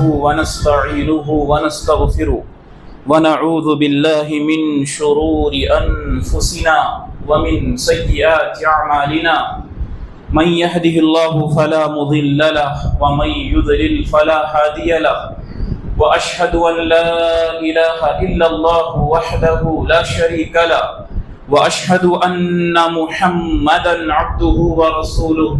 ونستعينه ونستغفره ونعوذ بالله من شرور أنفسنا ومن سيئات أعمالنا من يهده الله فلا مضل له ومن يضلل فلا هادي له وأشهد أن لا إله إلا الله وحده لا شريك له وأشهد أن محمدا عبده ورسوله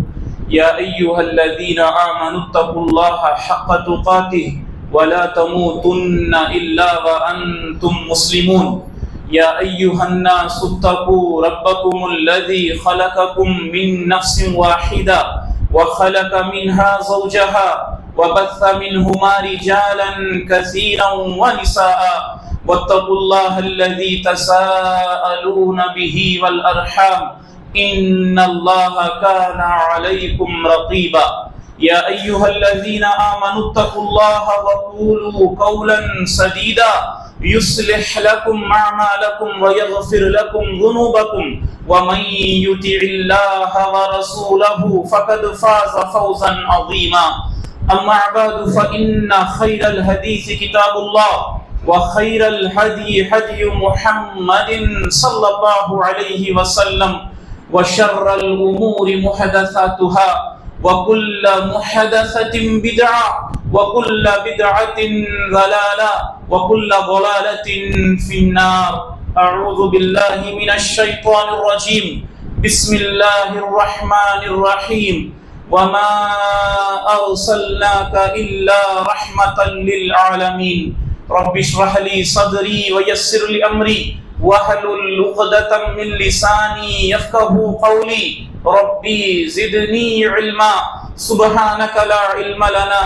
يا أيها الذين آمنوا اتقوا الله حق تقاته ولا تموتن إلا وأنتم مسلمون يا أيها الناس اتقوا ربكم الذي خلقكم من نفس واحدة وخلق منها زوجها وبث منهما رجالا كثيرا ونساء واتقوا الله الذي تساءلون به والأرحام إن الله كان عليكم رقيبا يا أيها الذين آمنوا اتقوا الله وقولوا قولا سديدا يصلح لكم أعمالكم ويغفر لكم ذنوبكم ومن يطع الله ورسوله فقد فاز فوزا عظيما أما بعد فإن خير الحديث كتاب الله وخير الهدي هدي محمد صلى الله عليه وسلم وشر الأمور محدثاتها وكل محدثة بدعة وكل بدعة ضلالة وكل ضلالة في النار أعوذ بالله من الشيطان الرجيم بسم الله الرحمن الرحيم وما أرسلناك إلا رحمة للعالمين رب اشرح لي صدري ويسر لي أمري واحلل عقدة من لساني يفقهوا قولي ربي زدني علما سبحانك لا علم لنا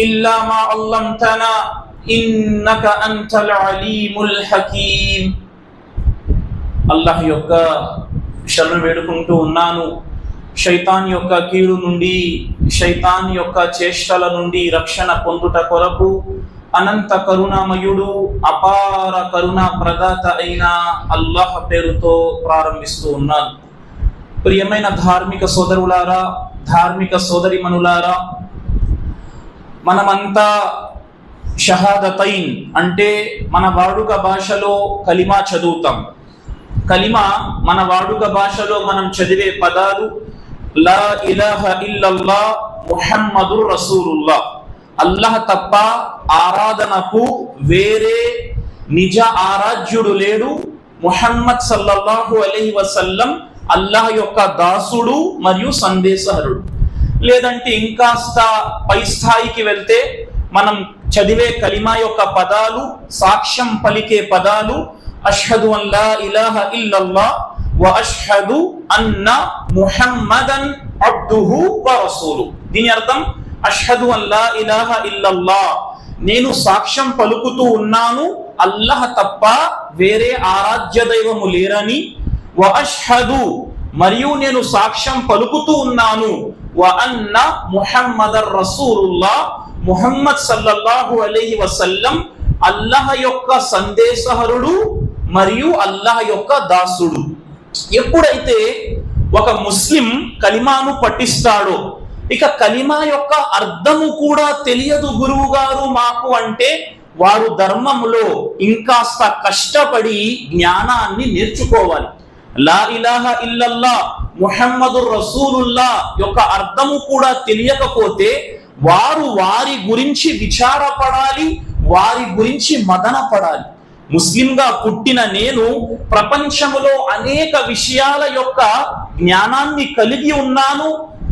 إلا ما علمتنا إنك أنت العليم الحكيم الله యొక్క శరణు వేడుకుంటూ ఉన్నాను. శైతాన్ యొక్క కీడు నుండి, శైతాన్ యొక్క చేష్టల నుండి రక్షణ పొందుట కొరకు అనంత కరుణామయుడు అపార కరుణా ప్రదాత అయిన అల్లాహ్ పేరుతో ప్రారంభిస్తూ ఉన్నాను. ప్రియమైన ధార్మిక సోదరులారా, ధార్మిక సోదరిమణులారా, మనమంతా షహాదతైన్ అంటే మన వాడుక భాషలో కలిమా చదువుతాం. కలిమా మన వాడుక భాషలో మనం చదివే పదాలు లా ఇలాహ ఇల్లల్లాహ్ ముహమ్మదుర్ రసూలుల్లాహ్, అల్లాహ్ తప్ప ఆరాధనకు వేరే నిజ ఆరాధ్యుడు లేడు, ముహమ్మద్ సల్లల్లాహు అలైహి వసల్లం అల్లాహ్ యొక్క దాసుడు మరియు సందేశహరుడు. లేదంటే ఇంకాస్త పై స్థాయికి వెళ్తే మనం చదివే కలిమా యొక్క పదాలు, సాక్ష్యం పలికే పదాలు అష్హదు అన్ లా ఇలాహ ఇల్లల్లాహ్ వ అష్హదు అన్న ముహమ్మదన్ అబ్దుహు వ రసూలుహు. దీని అర్థం అష్హదు అన్ లా ఇలాహ ఇల్లల్లాహ్, నేను సాక్ష్యం పలుకుతూ ఉన్నాను అల్లాహ్ తప్ప వేరే ఆరాధ్య దైవము లేరని, వ అష్హదు మరియు నేను సాక్ష్యం పలుకుతూ ఉన్నాను, వ అన్న ముహమ్మదర్ రసూలుల్లాహ్, ముహమ్మద్ సల్లల్లాహు అలైహి వసల్లం అల్లాహ్ యొక్క సందేశహరుడు మరియు అల్లాహ్ యొక్క దాసుడు. ఎప్పుడైతే ఒక ముస్లిం కలిమాను పఠిస్తాడో, ఇక కలిమా యొక్క అర్థము కూడా తెలియదు గురువు గారు మాకు అంటే, వారు ధర్మములో ఇంకాస్త కష్టపడి జ్ఞానాన్ని నేర్చుకోవాలి. లా ఇలాహ ఇల్లల్లాహ్ ముహమ్మదుర్ రసూలుల్లాహ్ యొక్క అర్థము కూడా తెలియకపోతే వారు వారి గురించి విచారపడాలి, వారి గురించి మదన పడాలి. ముస్లింగా పుట్టిన నేను ప్రపంచములో అనేక విషయాల యొక్క జ్ఞానాన్ని కలిగి ఉన్నాను.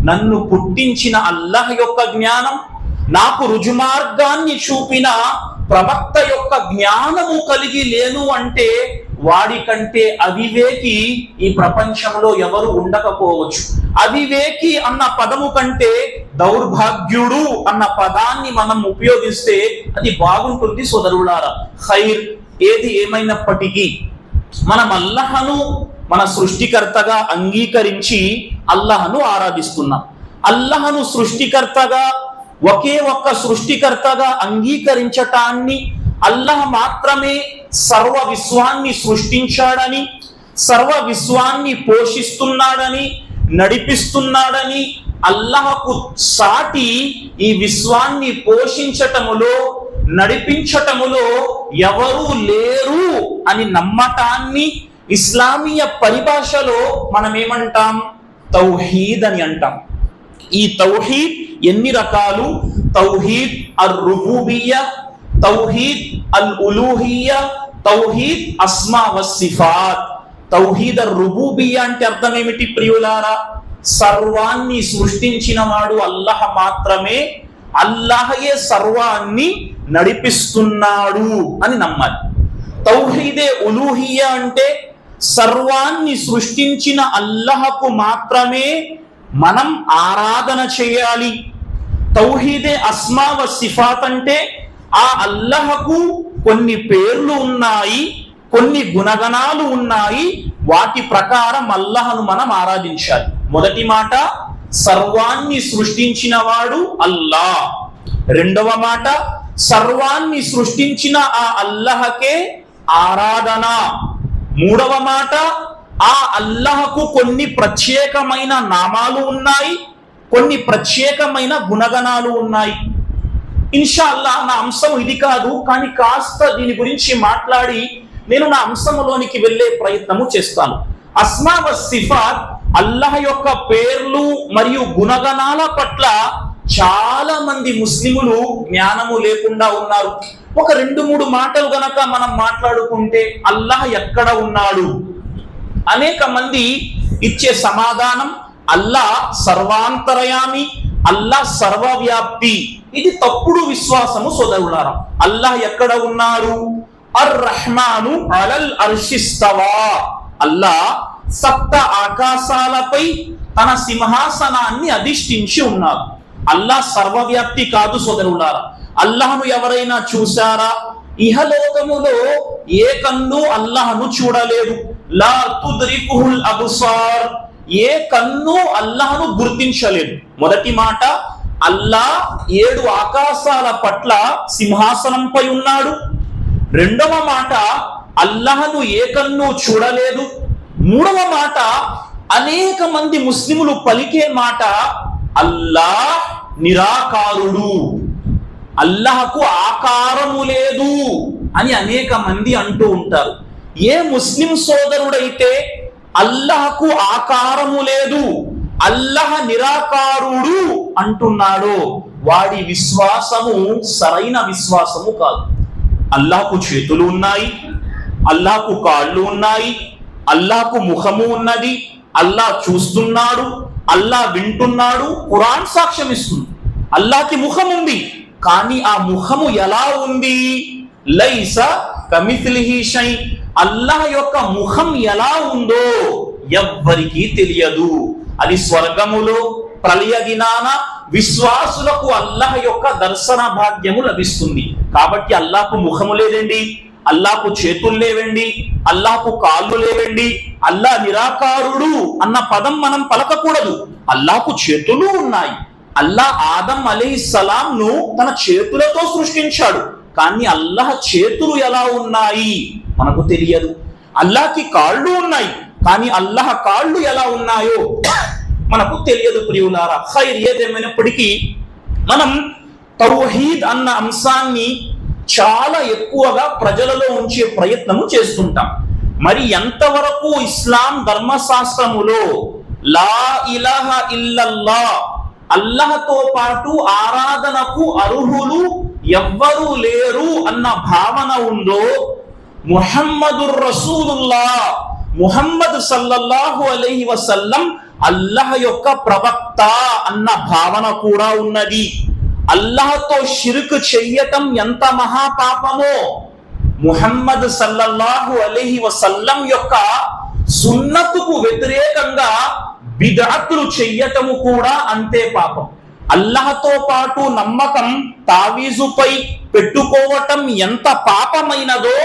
నన్ను పుట్టించిన అల్లాహ్ యొక్క జ్ఞానం, నాకు రుజుమార్గాన్ని చూపిన ప్రవక్త యొక్క జ్ఞానము కలిగి లేను అంటే వాడికంటే అవివేకి ఈ ప్రపంచంలో ఎవరు ఉండకపోవచ్చు. అవివేకి అన్న పదము కంటే దౌర్భాగ్యుడు అన్న పదాన్ని మనం ఉపయోగిస్తే అది బాగుంటుంది సోదరులారా. ఖైర్ ఏది ఏమైనప్పటికీ మనం అల్లాహను మన సృష్టికర్తగా అంగీకరించి అల్లాహను ఆరాధిస్తున్నాం. అల్లాహను సృష్టికర్తగా, ఒకే ఒక్క సృష్టికర్తగా అంగీకరించటాన్ని, అల్లాహ్ మాత్రమే సర్వ విశ్వాన్ని సృష్టించాడని, సర్వ విశ్వాన్ని పోషిస్తున్నాడని, నడిపిస్తున్నాడని, అల్లాహకు సాటి ఈ విశ్వాన్ని పోషించటములో నడిపించటములో ఎవరూ లేరు అని నమ్మటాన్ని ఇస్లామీయ పరిభాషలో మనం ఏమంటాం? తౌహీద్ అని అంటాం. ఈ తౌహీద్ ఎన్ని రకాలు? తౌహీద్ అర్ రుబూబియ్యా, తౌహీద్ అల్ ఉలూహియ్యా, తౌహీద్ అస్మా వస్సిఫాత్. తౌహీద్ అర్ రుబూబియ్యా అంటే అర్థం ఏమిటి ప్రియులారా? సర్వాన్ని సృష్టించిన వాడు అల్లాహ్ మాత్రమే, అల్లాహయే సర్వాన్ని నడిపిస్తున్నాడు అని నమ్మాలి. తౌహీదే ఉలూహియ్యా అంటే సర్వాన్ని సృష్టించిన అల్లాహకు మాత్రమే మనం ఆరాధన చేయాలి. తౌహీదే అస్మా వ సిఫాత్ అంటే ఆ అల్లాహకు కొన్ని పేర్లు ఉన్నాయి, కొన్ని గుణగణాలు ఉన్నాయి, వాటి ప్రకారం అల్లాహను మనం ఆరాధించాలి. మొదటి మాట, సర్వాన్ని సృష్టించిన వాడు అల్లాహ్. రెండవ మాట, సర్వాన్ని సృష్టించిన ఆ అల్లాహకే ఆరాధన. మూడవ మాట, ఆ అల్లాహకు కొన్ని ప్రత్యేకమైన నామాలు ఉన్నాయి, కొన్ని ప్రత్యేకమైన గుణగణాలు ఉన్నాయి. ఇన్షాల్లా నా అంశం ఇది కాదు, కానీ కాస్త దీని గురించి మాట్లాడి నేను నా అంశంలోనికి వెళ్ళే ప్రయత్నము చేస్తాను. అస్మా వ సిఫాత్, అల్లాహ్ యొక్క పేర్లు మరియు గుణగణాల పట్ల చాలా మంది ముస్లిములు జ్ఞానము లేకుండా ఉన్నారు. ఒక 2-3 మాటలు గనక మనం మాట్లాడుకుంటే అల్లాహ్ ఎక్కడ ఉన్నాడు, అనేక మంది ఇచ్చే సమాధానం అల్లాహ్ సర్వాంతరయామి, అల్లాహ్ సర్వవ్యాప్తి. ఇది తప్పుడు విశ్వాసము సోదరులారా. అల్లాహ్ ఎక్కడ ఉన్నాడు? అర్ రహ్మాను అలల్ అర్షిస్తవా. అల్లాహ్ సప్త ఆకాశాలపై తన సింహాసనాన్ని అధిష్ఠించి ఉన్నారు. అల్లాహ్ సర్వవ్యాప్తి కాదు సోదరులారా. అల్లాహ్ను ఎవరైనా చూశారా? ఇహలోకములో ఏ కన్ను అల్లాహ్ను చూడలేదు. లా తుద్రికుహుల్ అబ్సార్, ఏ కన్ను అల్లాహ్ను గుర్తించలేదు. మొదటి మాట, అల్లాహ్ 7 ఆకాశాల పట్ల సింహాసనంపై ఉన్నాడు. రెండవ మాట, అల్లాహ్ను ఏ కన్ను చూడలేదు. మూడవ మాట, అనేక మంది ముస్లిములు పలికే మాట అల్లాహ్ నిరాకారుడు, అల్లాహకు ఆకారము లేదు అని అనేక మంది అంటూ ఉంటారు. ఏ ముస్లిం సోదరుడైతే అల్లాహకు ఆకారము లేదు, అల్లాహ్ నిరాకారుడు అంటున్నాడో వాడి విశ్వాసము సరైన విశ్వాసము కాదు. అల్లాహకు చేతులు ఉన్నాయి, అల్లాహకు కాళ్ళు ఉన్నాయి, అల్లాహకు ముఖము ఉన్నది, అల్లాహ్ చూస్తున్నాడు, అల్లాహ్ వింటున్నాడు. ఖురాన్ సాక్ష్యం ఇస్తుంది అల్లాహ్కి ముఖం ఉంది. కానీ ఆ ముఖము ఎలా ఉంది? లైస కమిథ్లిహి షై. అల్లాహ్ యొక్క ముఖం ఎలా ఉందో ఎవ్వరికీ తెలియదు. అది స్వర్గములో ప్రళయ దినాన విశ్వాసులకు అల్లాహ్ యొక్క దర్శన భాగ్యము లభిస్తుంది. కాబట్టి అల్లాహకు ముఖము లేదండి, అల్లాహకు చేతులు లేవండి, అల్లాహకు కాళ్ళు లేవండి, అల్లాహ్ నిరాకారుడు అన్న పదం మనం పలకకూడదు. అల్లాహకు చేతులు ఉన్నాయి. అల్లాహ్ ఆదం అలైహిస్సలాం ను తన చేతులతో సృష్టించాడు. కానీ అల్లాహ్ చేతులు ఎలా ఉన్నాయి మనకు తెలియదు. అల్లాహ్కి కాళ్ళు ఉన్నాయి, కానీ అల్లాహ్ కాళ్ళు ఎలా ఉన్నాయో మనకు తెలియదు ప్రియులారా. ఖైర్ ఏదేమైనప్పటికీ మనం తౌహీద్ అన్న అంశాన్ని చాలా ఎక్కువగా ప్రజలలో ఉంచే ప్రయత్నము చేస్తుంటాం. మరి ఎంతవరకు ఇస్లాం ధర్మశాస్త్రములో లా ఇలాహా ఇల్లల్లాహ్, అల్లాహ్తో పాటు ఆరాధనకు అర్హులు ఎవ్వరూ లేరు అన్న భావన ఉందో, ముహమ్మదుర్ రసూలుల్లాహ్, ముహమ్మద్ సల్లల్లాహు అలైహి వసల్లం అల్లాహ్ యొక్క ప్రవక్త అన్న భావన కూడా ఉన్నది. అల్లాహ్తో షిర్క్ చెయ్యటం ఎంత మహాపాపమో, ముహమ్మద్ సల్లల్లాహు అలైహి వసల్లం యొక్క సున్నతుకు వ్యతిరేకంగా బిద్అతులు చెయ్యటము కూడా అంతే పాపం. అల్లాహ్తో పాటు నమ్మకం తావీజుపై పెట్టుకోవటం ఎంత పాపమైనదో,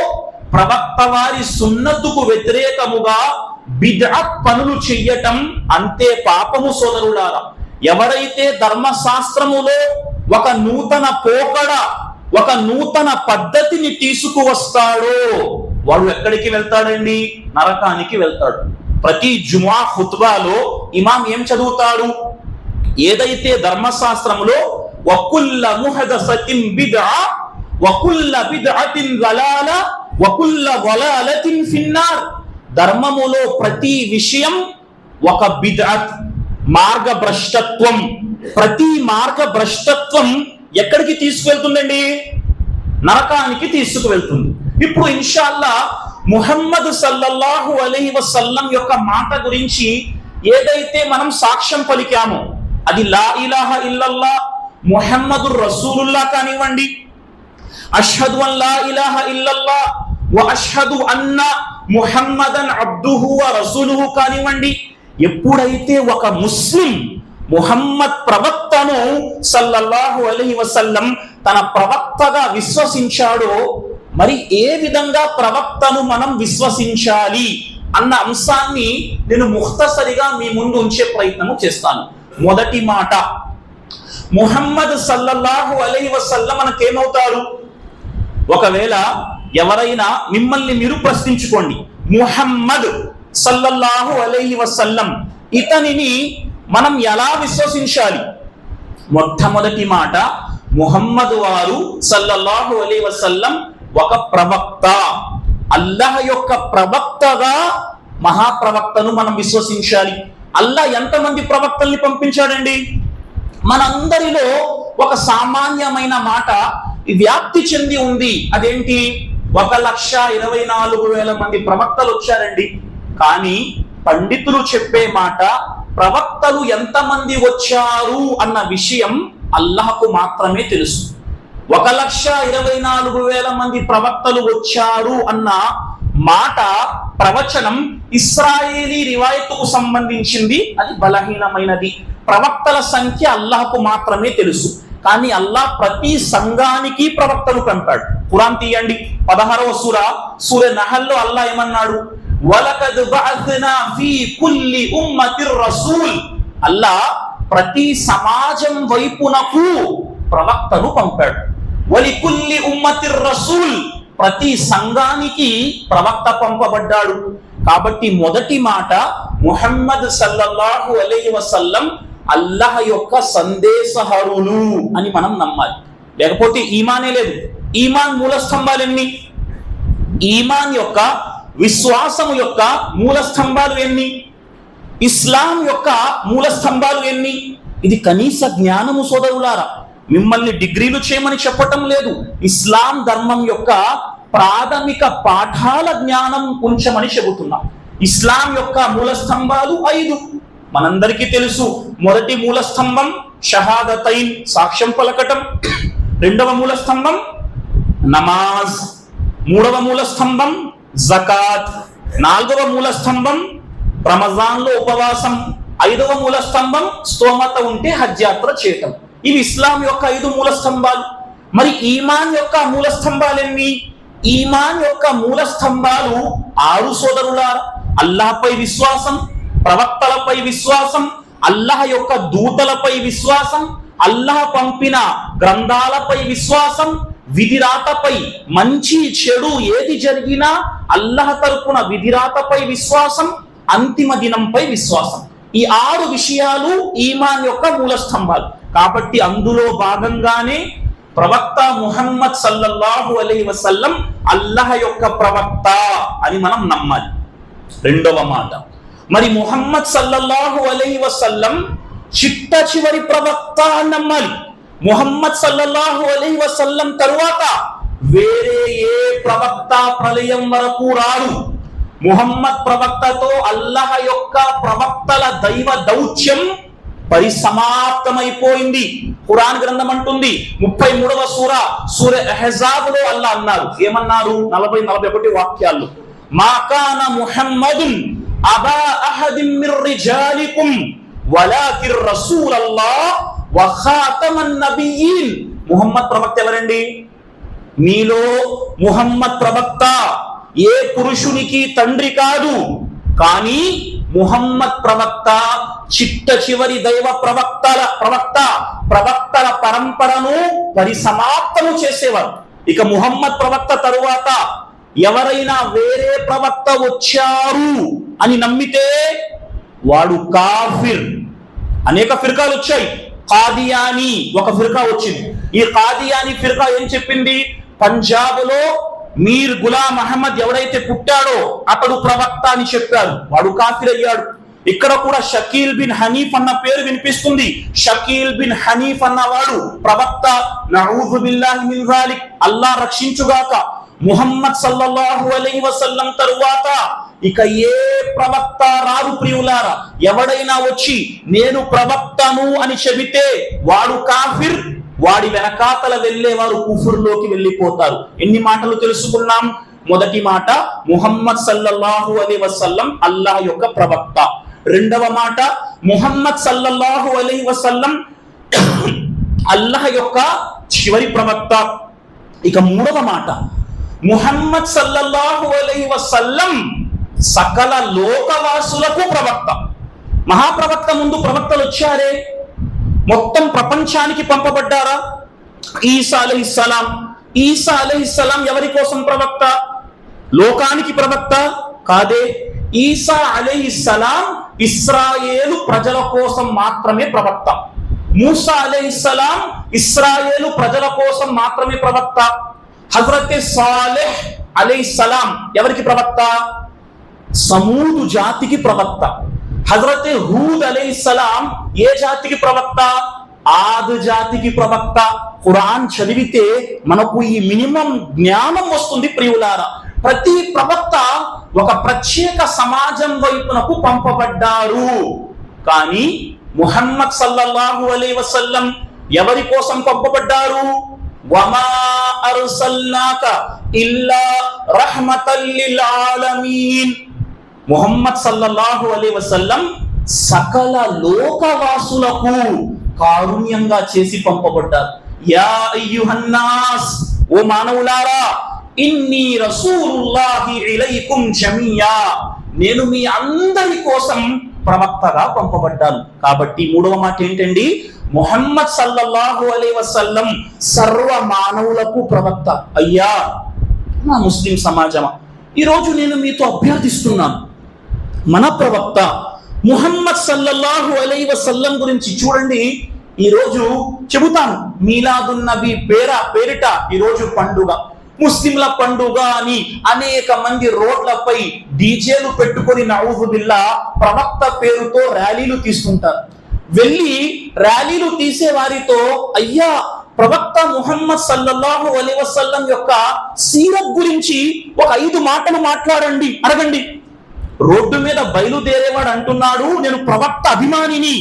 ప్రవక్త వారి సున్నతుకు వ్యతిరేకముగా బిద్అత్ పనులు చెయ్యటం అంతే పాపము సోదరులారా. ఎవరైతే ధర్మశాస్త్రములో ఒక నూతన పోకడ, ఒక నూతన పద్ధతిని తీసుకువస్తాడో వాడు ఎక్కడికి వెళ్తాడండి? నరకానికి వెళ్తాడు. ప్రతి జుమా ఖుత్బాలో ఇమాం ఏం చదువుతాడు? ఏదైతే ధర్మశాస్త్రములో వకుల్ల ముహదసతిన్ బిద్అ వకుల్ల బిద్అతిన్ ضలాల వకుల్ల ضలాలతిన్ ఫిన్నార్, ధర్మములో ప్రతి విషయం ఒక బిద్అత్, మార్గభ్రష్టత్వం. ప్రతి మార్గభ్రష్టత్వం ఎక్కడికి తీసుకువెళ్తుందండి? నరకానికి తీసుకువెళ్తుంది. ఇప్పుడు ఇన్షాల్లా ముహమ్మద్ సల్లల్లాహు అలైహి వసల్లం యొక్క మాట గురించి ఏదైతే మనం సాక్ష్యం పలికామో అది లా ఇలాహా ఇల్లల్లా ముహమ్మదుర్ రసూలుల్లా కానివ్వండి, అష్హదు అన్ లా ఇలాహా ఇల్లల్లా వ అష్హదు అన్న ముహమ్మదన్ అబ్దుహు వ రసూలుహు కానివ్వండి, ఎప్పుడైతే ఒక ముస్లిం ముహమ్మద్ ప్రవక్తను సల్లల్లాహు అలైహి వసల్లం తన ప్రవక్తగా విశ్వసించాడో, మరి ఏ విధంగా ప్రవక్తను మనం విశ్వసించాలి అన్న అంశాన్ని నేను ముఖ్తసరిగా మీ ముందు ఉంచే ప్రయత్నము చేస్తాను. మొదటి మాట, ముహమ్మద్ సల్లల్లాహు అలైహి వసల్లం మనకేమవుతారు? ఒకవేళ ఎవరైనా మిమ్మల్ని మీరు ప్రశ్నించుకోండి, ముహమ్మద్ సల్లల్లాహు అలైహి వసల్లం ఇతనిని మనం ఎలా విశ్వసించాలి? మొట్టమొదటి మాట, ముహమ్మద్ వారు సల్లల్లాహు అలైహి వసల్లం ఒక ప్రవక్త, అల్లాహ్ యొక్క ప్రవక్తగా మహాప్రవక్తను మనం విశ్వసించాలి. అల్లాహ్ ఎంతమంది ప్రవక్తల్ని పంపించాడండి? మనందరిలో ఒక సామాన్యమైన మాట వ్యాప్తి చెంది ఉంది. అదేంటి? 1,24,000 మంది ప్రవక్తలు వచ్చారండి. కానీ పండితులు చెప్పే మాట, ప్రవక్తలు ఎంతమంది వచ్చారు అన్న విషయం అల్లాహకు మాత్రమే తెలుసు. 1,24,000 మంది ప్రవక్తలు వచ్చారు అన్న మాట, ప్రవచనం ఇస్రాయేలీ రివాయతుకు సంబంధించింది, అది బలహీనమైనది. ప్రవక్తల సంఖ్య అల్లాహకు మాత్రమే తెలుసు. కానీ అల్లాహ్ ప్రతి సంఘానికి ప్రవక్తను పంపాడు. ఖురాన్ తీయండి, 16వ సూర నహల్లో అల్లాహ్ ఏమన్నాడు? వలకద్ బఅత్నా ఫీ కుల్లి ఉమ్మతిర్ రసూల్, అల్లాహ్ ప్రతి సమాజం వైపునకు ప్రవక్తను పంపాడు. వలికుల్లి ఉమ్మతిర్ రసూల్, ప్రతి సంఘానికి ప్రవక్త పంపబడ్డాడు. కాబట్టి మొదటి మాట, ముహమ్మద్ సల్లల్లాహు అలైహి వసల్లం అల్లాహ్ యొక్క సందేశహరులు అని మనం నమ్మాలి. లేకపోతే ఈమానే లేదు. ఈమాన్ మూల స్తంభాలు ఎన్ని? ఈమాన్ యొక్క, విశ్వాసము యొక్క మూల స్తంభాలు ఎన్ని? ఇస్లాం యొక్క మూల స్తంభాలు ఎన్ని? ఇది కనీస జ్ఞానము సోదరులారా. మిమ్మల్ని డిగ్రీలు చేయమని చెప్పటం లేదు. ఇస్లాం ధర్మం యొక్క ప్రాథమిక పాఠాల జ్ఞానం ఉంచమని చెబుతున్నా. ఇస్లాం యొక్క మూల స్తంభాలు 5 మనందరికీ తెలుసు. మొదటి మూల స్తంభం షహాదతైన్, సాక్ష్యం పలకటం. రెండవ మూల స్తంభం నమాజ్. మూడవ మూల స్తంభం జకాత్. నాలుగవ మూల స్తంభం రమజాన్లో ఉపవాసం. 5వ మూల స్తంభం స్తోమత ఉంటే హజ్ యాత్ర చేయటం. ఇవి ఇస్లాం యొక్క 5 మూల స్తంభాలు. మరి ఈమాన్ యొక్క మూల స్తంభాలు ఎన్ని? ఈమాన్ యొక్క మూల స్తంభాలు 6 సోదరులారా. అల్లాహ్పై విశ్వాసం, ప్రవక్తలపై విశ్వాసం, అల్లాహ్ యొక్క దూతలపై విశ్వాసం, అల్లాహ్ పంపిన గ్రంథాలపై విశ్వాసం, విధిరాతపై, మంచి చెడు ఏది జరిగినా అల్లాహ్ తరపున విధిరాతపై విశ్వాసం, అంతిమ దినంపై విశ్వాసం. ఈ 6 విషయాలు ఈమాన్ యొక్క మూల స్తంభాలు. కాబట్టి అందులో భాగంగానే ప్రవక్త ముహమ్మద్ సల్లల్లాహు అలైహి వసల్లం అల్లాహ్ యొక్క ప్రవక్త అని మనం నమ్మాలి. రెండవ మాట, మరి ముహమ్మద్ సల్లల్లాహు అలైహి వసల్లం చిట్ట చివరి ప్రవక్త అని నమ్మాలి. ముహమ్మద్ సల్లల్లాహు అలైహి వసల్లం తరువాత వేరే ఏ ప్రవక్త ప్రళయం వరకు రాడు. ముహమ్మద్ ప్రవక్తతో అల్లాహ్ యొక్క ప్రవక్తల దైవ దౌత్యం పరిసమాప్తమైపోయింది. ఖురాన్ గ్రంథం అంటుంది 33వ సూర అహ్జాబ్ లో అల్లాహ్ అన్నారు, ఏమన్నారు? 40-41 వాక్యాల్లో, మా కాన ముహమ్మదున్ అబా అహదిన్ మిర్ రిజాలికుం వలాకిర్ రసూలల్లాహ్ వ ఖాతమన్ నబియీన్. ముహమ్మద్ ప్రవక్త ఎవరండి? మీలో ముహమ్మద్ ప్రవక్త ఏ పురుషునికి తండ్రి కాదు, కానీ ముహమ్మద్ ప్రవక్త చిట్ట చివరి దైవ ప్రవక్తల పరంపరను పరిసమాప్తము చేసేవారు. ఇక ముహమ్మద్ ప్రవక్త తరువాత ఎవరైనా వేరే ప్రవక్త వచ్చారు అని నమ్మితే వాడు కాఫిర్. అనేక ఫిర్కాలు వచ్చాయి. ఖాదియానీ ఒక ఫిర్కా వచ్చింది. ఈ ఖాదియానీ ఫిర్కా ఏం చెప్పింది? పంజాబ్ లో మీర్ గులాం అహ్మద్ ఎవరైతే పుట్టాడో అతడు ప్రవక్త అని చెప్పారు. వాడు కాఫిర్ అయ్యాడు. ఇక్కడ కూడా షకీల్ బిన్ హనీఫ్ అన్న పేరు వినిపిస్తుంది. షకీల్ బిన్ హనీఫ్ అన్నవాడు ప్రవక్త. నఊజు బిల్లాహి మిన్ జాలిక్, అల్లాహ్ రక్షించుగాక. ముహమ్మద్ సల్లల్లాహు అలైహి వసల్లం తరువాత ఇక ఏ ప్రవక్త రారు ప్రియులారా. ఎవడైనా వచ్చి నేను ప్రవక్తను అని చెబితే వాడు కాఫిర్, వాడి వెనకాతల వెళ్ళేవారు కుఫుర్లోకి వెళ్ళిపోతారు. ఎన్ని మాటలు తెలుసుకున్నాం? మొదటి మాట, ముహమ్మద్ సల్లల్లాహు అలైహి వసల్లం అల్లాహ్ యొక్క ప్రవక్త. రెండవ మాట, ముహమ్మద్ సల్లల్లాహు అలైహి వసల్లం అల్లాహ్ యొక్క చివరి ప్రవక్త. ఇక మూడవ మాట, ముహమ్మద్ సల్లల్లాహు అలైహి వసల్లం సకల లోకవాసులకు ప్రవక్త. మహాప్రవక్త ముందు ప్రవక్తలు వచ్చారే, మొత్తం ప్రపంచానికి పంపబడ్డారా? ఈసా అలైహిస్సలాం. ఈసా అలైహిస్సలాం ఎవరి కోసం ప్రవక్త? లోకానికి ప్రవక్త కాదే. ఈసా అలైహిస్సలాం ఇస్రాయేలు ప్రజల కోసం మాత్రమే ప్రవక్త. మూసా అలైహిస్సలాం ఇస్రాయేలు ప్రజల కోసం మాత్రమే ప్రవక్త. హజరత్ సాలెహ్ అలైహిస్సలాం ఎవరికి ప్రవక్త? సమూదు జాతికి ప్రవక్త. హజరత్ హూద్ అలైహిస్సలాం ఏ జాతికి ప్రవక్త? ఆద్ జాతికి ప్రవక్త. ఖురాన్ చదివితే మనకు ఈ మినిమం జ్ఞానం వస్తుంది ప్రియులారా. ప్రతి ప్రవక్త ఒక ప్రత్యేక సమాజం వైపునకు పంపబడ్డారు. కానీ ముహమ్మద్ సల్లల్లాహు అలైహి వసల్లం ఎవరి కోసం పంపబడ్డారు? వమా అర్సల్నాక ఇల్లా రహ్మతల్ లిల్ ఆలమీన్. ముహమ్మద్ సల్లల్లాహు అలైహి వసల్లం సకల లోకవాసులకు కారుణ్యంగా చేసి పంపబడ్డారు. యా అయ్యుహన్నాస్, ఓ మానవులారా, ఇన్నీ రసూలుల్లాహి ఇలైకుం జమీయా, నేను మీ అందరి కోసం ప్రవక్తగా పంపబడ్డాను. కాబట్టి మూడవ మాట ఏంటండి? ముహమ్మద్ సల్లల్లాహు అలైహి వసల్లం సర్వ మానవులకు ప్రవక్త. అయ్యా నా ముస్లిం సమాజమా, ఈరోజు నేను మీతో అభ్యర్థిస్తున్నాను, మన ప్రవక్త ముహమ్మద్ సల్లల్లాహు అలైహి వసల్లం గురించి చూడండి. ఈరోజు చెబుతాను, మీలాదున్ నబీ పేరిట ఈరోజు పండుగ, ముస్లింల పండుగ అని అనేక మంది రోడ్లపై డీజేలు పెట్టుకొని నఊజు బిల్లా ప్రవక్త పేరుతో ర్యాలీలు తీస్తుంటారు. వెళ్ళి ర్యాలీలు తీసే వారితో, అయ్యా ప్రవక్త ముహమ్మద్ సల్లల్లాహు అలైహి వసల్లం యొక్క సీరత్ గురించి ఒక 5 మాటలు మాట్లాడండి, అడగండి. రోడ్డు మీద బయలుదేరేవాడు అంటున్నాడు, నేను ప్రవక్త అభిమానిని,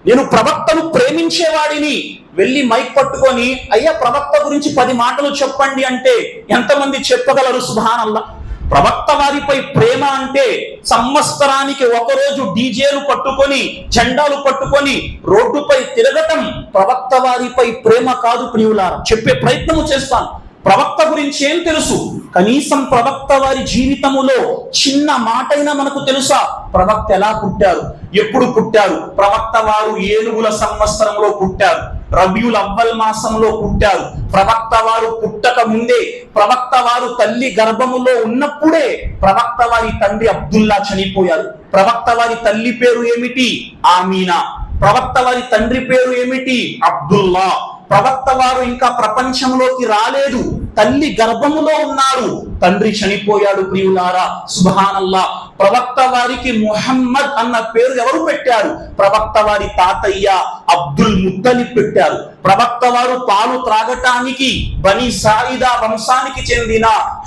నేను ప్రవక్తను ప్రేమించేవాడిని. వెళ్ళి మైక్ పట్టుకొని, అయ్యా ప్రవక్త గురించి 10 మాటలు చెప్పండి అంటే ఎంతమంది చెప్పగలరు? సుబ్హానల్లాహ్. ప్రవక్త వారిపై ప్రేమ అంటే సంవత్సరానికి ఒకరోజు డీజేలు పట్టుకొని జెండాలు పట్టుకొని రోడ్డుపై తిరగటం ప్రవక్త వారిపై ప్రేమ కాదు ప్రియులారా. చెప్పే ప్రయత్నము చేస్తాను. ప్రవక్త గురించి ఏం తెలుసు? కనీసం ప్రవక్త వారి జీవితములో చిన్న మాటైనా మనకు తెలుసా? ప్రవక్త ఎలా పుట్టారు, ఎప్పుడు పుట్టారు? ప్రవక్త వారు ఏనుగుల సంవత్సరంలో పుట్టారు, రబీయుల్ అవ్వల్ మాసంలో పుట్టారు. ప్రవక్త వారు పుట్టక ముందే, ప్రవక్త వారు తల్లి గర్భములో ఉన్నప్పుడే ప్రవక్త వారి తండ్రి అబ్దుల్లా చనిపోయారు. ప్రవక్త వారి తల్లి పేరు ఏమిటి? ఆమీనా. ప్రవక్త వారి తండ్రి పేరు ఏమిటి? అబ్దుల్లా. ప్రవక్త వారు ఇంకా ప్రపంచంలోకి రాలేదు, తల్లి గర్భములో ఉన్నారు, తండ్రి చనిపోయాడు ప్రియులారా. సుబ్హానల్లాహ్. ప్రవక్త వారికి ముహమ్మద్ అన్న పేరు ఎవరు పెట్టారు? ప్రవక్త వారి తాతయ్య అబ్దుల్ ముత్తలిబ్ పెట్టారు. ప్రవక్త వారు పాలు త్రాగటానికి బనీ సాయిదా వంశానికి చెందిన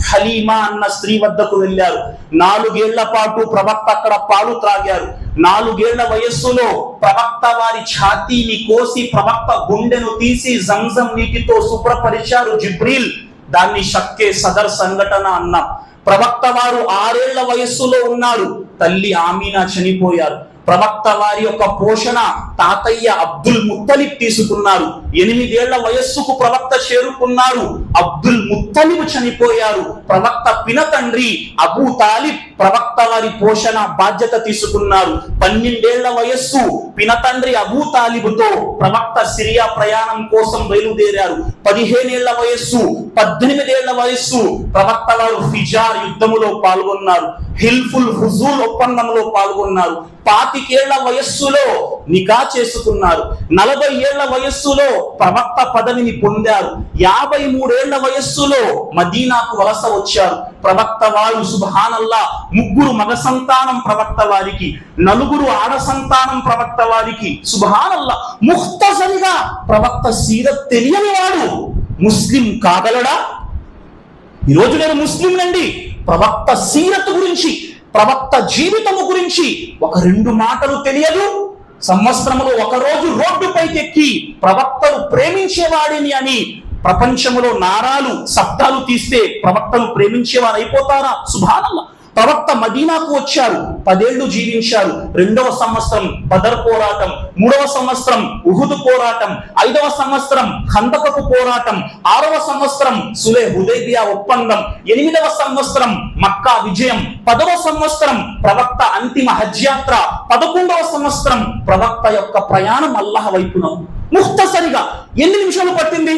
హలీమా అన్న స్త్రీ వద్దకు వెళ్ళారు. 4 ఏళ్ల పాటు ప్రవక్త అక్కడ పాలు త్రాగారు. 4 ఏళ్ల వయస్సులో ప్రవక్త వారి ఛాతీని కోసి ప్రవక్త గుండెను తీసి జంజం నీటితో శుభ్రపరిచారు జిబ్రీల్. దాన్ని షక్కే సదర్ సంఘటన అన్నాం. ప్రవక్త వారు 6 ఏళ్ల వయస్సులో ఉన్నారు, తల్లి ఆమీనా చనిపోయారు. ప్రవక్త వారి యొక్క పోషణ తాతయ్య అబ్దుల్ ముత్తలిబ్ తీసుకున్నారు. 8 ఏళ్ల వయస్సుకు ప్రవక్త చేరుకున్నారు, అబ్దుల్ ముత్తలిబ్ చనిపోయారు. ప్రవక్త పిన తండ్రి అబూ తాలిబ్ ప్రవక్త వారి పోషణ బాధ్యత తీసుకున్నారు. 12 ఏళ్ల వయస్సు పిన తండ్రి అబూ తాలిబ్తో ప్రవక్త సిరియా ప్రయాణం కోసం బయలుదేరారు. 15 ఏళ్ల వయస్సు 18 ఏళ్ల వయస్సు ప్రవక్త వారు ఫిజార్ యుద్ధములో పాల్గొన్నారు, హిల్ఫుల్ హుజూల్ ఒప్పందంలో పాల్గొన్నారు. 25 ఏళ్ల వయస్సులో నికా చేసుకున్నారు. 40 ఏళ్ల వయస్సులో ప్రవక్త పదవిని పొందారు. 53 ఏళ్ల వయస్సులో మదీనాకు వలస వచ్చారు. ప్రవక్త వారు సుబ్హానల్లా 3 మగ సంతానం ప్రవక్త వారికి, 4 ఆడ సంతానం ప్రవక్త వారికి. సుబ్హానల్లా, ముఖ్తసరిగా ప్రవక్త సీరత్ తెలియని వాడు ముస్లిం కాగలడా? ఈరోజు నేను ముస్లింనండి, ప్రవక్త సీరత్ గురించి, ప్రవక్త జీవితము గురించి 1-2 మాటలు తెలియదు. సంవత్సరంలో 1 రోజు రోడ్డుపైకి ఎక్కి ప్రవక్తను ప్రేమించేవాడిని అని ప్రపంచంలో నారాలు శబ్దాలు తీస్తే ప్రవక్తను ప్రేమించేవారు అయిపోతారా? సుబ్హానల్లా. ప్రవక్త మదీనాకు వచ్చారు, 10 ఏళ్లు జీవించారు. 2వ సంవత్సరం బదర్ పోరాటం, 3వ సంవత్సరం ఉహుద్ పోరాటం, 5వ సంవత్సరం ఖందకపు పోరాటం, 6వ సంవత్సరం సులహ్ హుదైబియా ఒప్పందం, 8వ సంవత్సరం మక్కా విజయం, 10వ సంవత్సరం ప్రవక్త అంతిమ హజ్ యాత్ర, 11వ సంవత్సరం ప్రవక్త యొక్క ప్రయాణం అల్లాహ్ వైపున. ముఖ్తసరిగా ఎన్ని నిమిషాలు పట్టింది?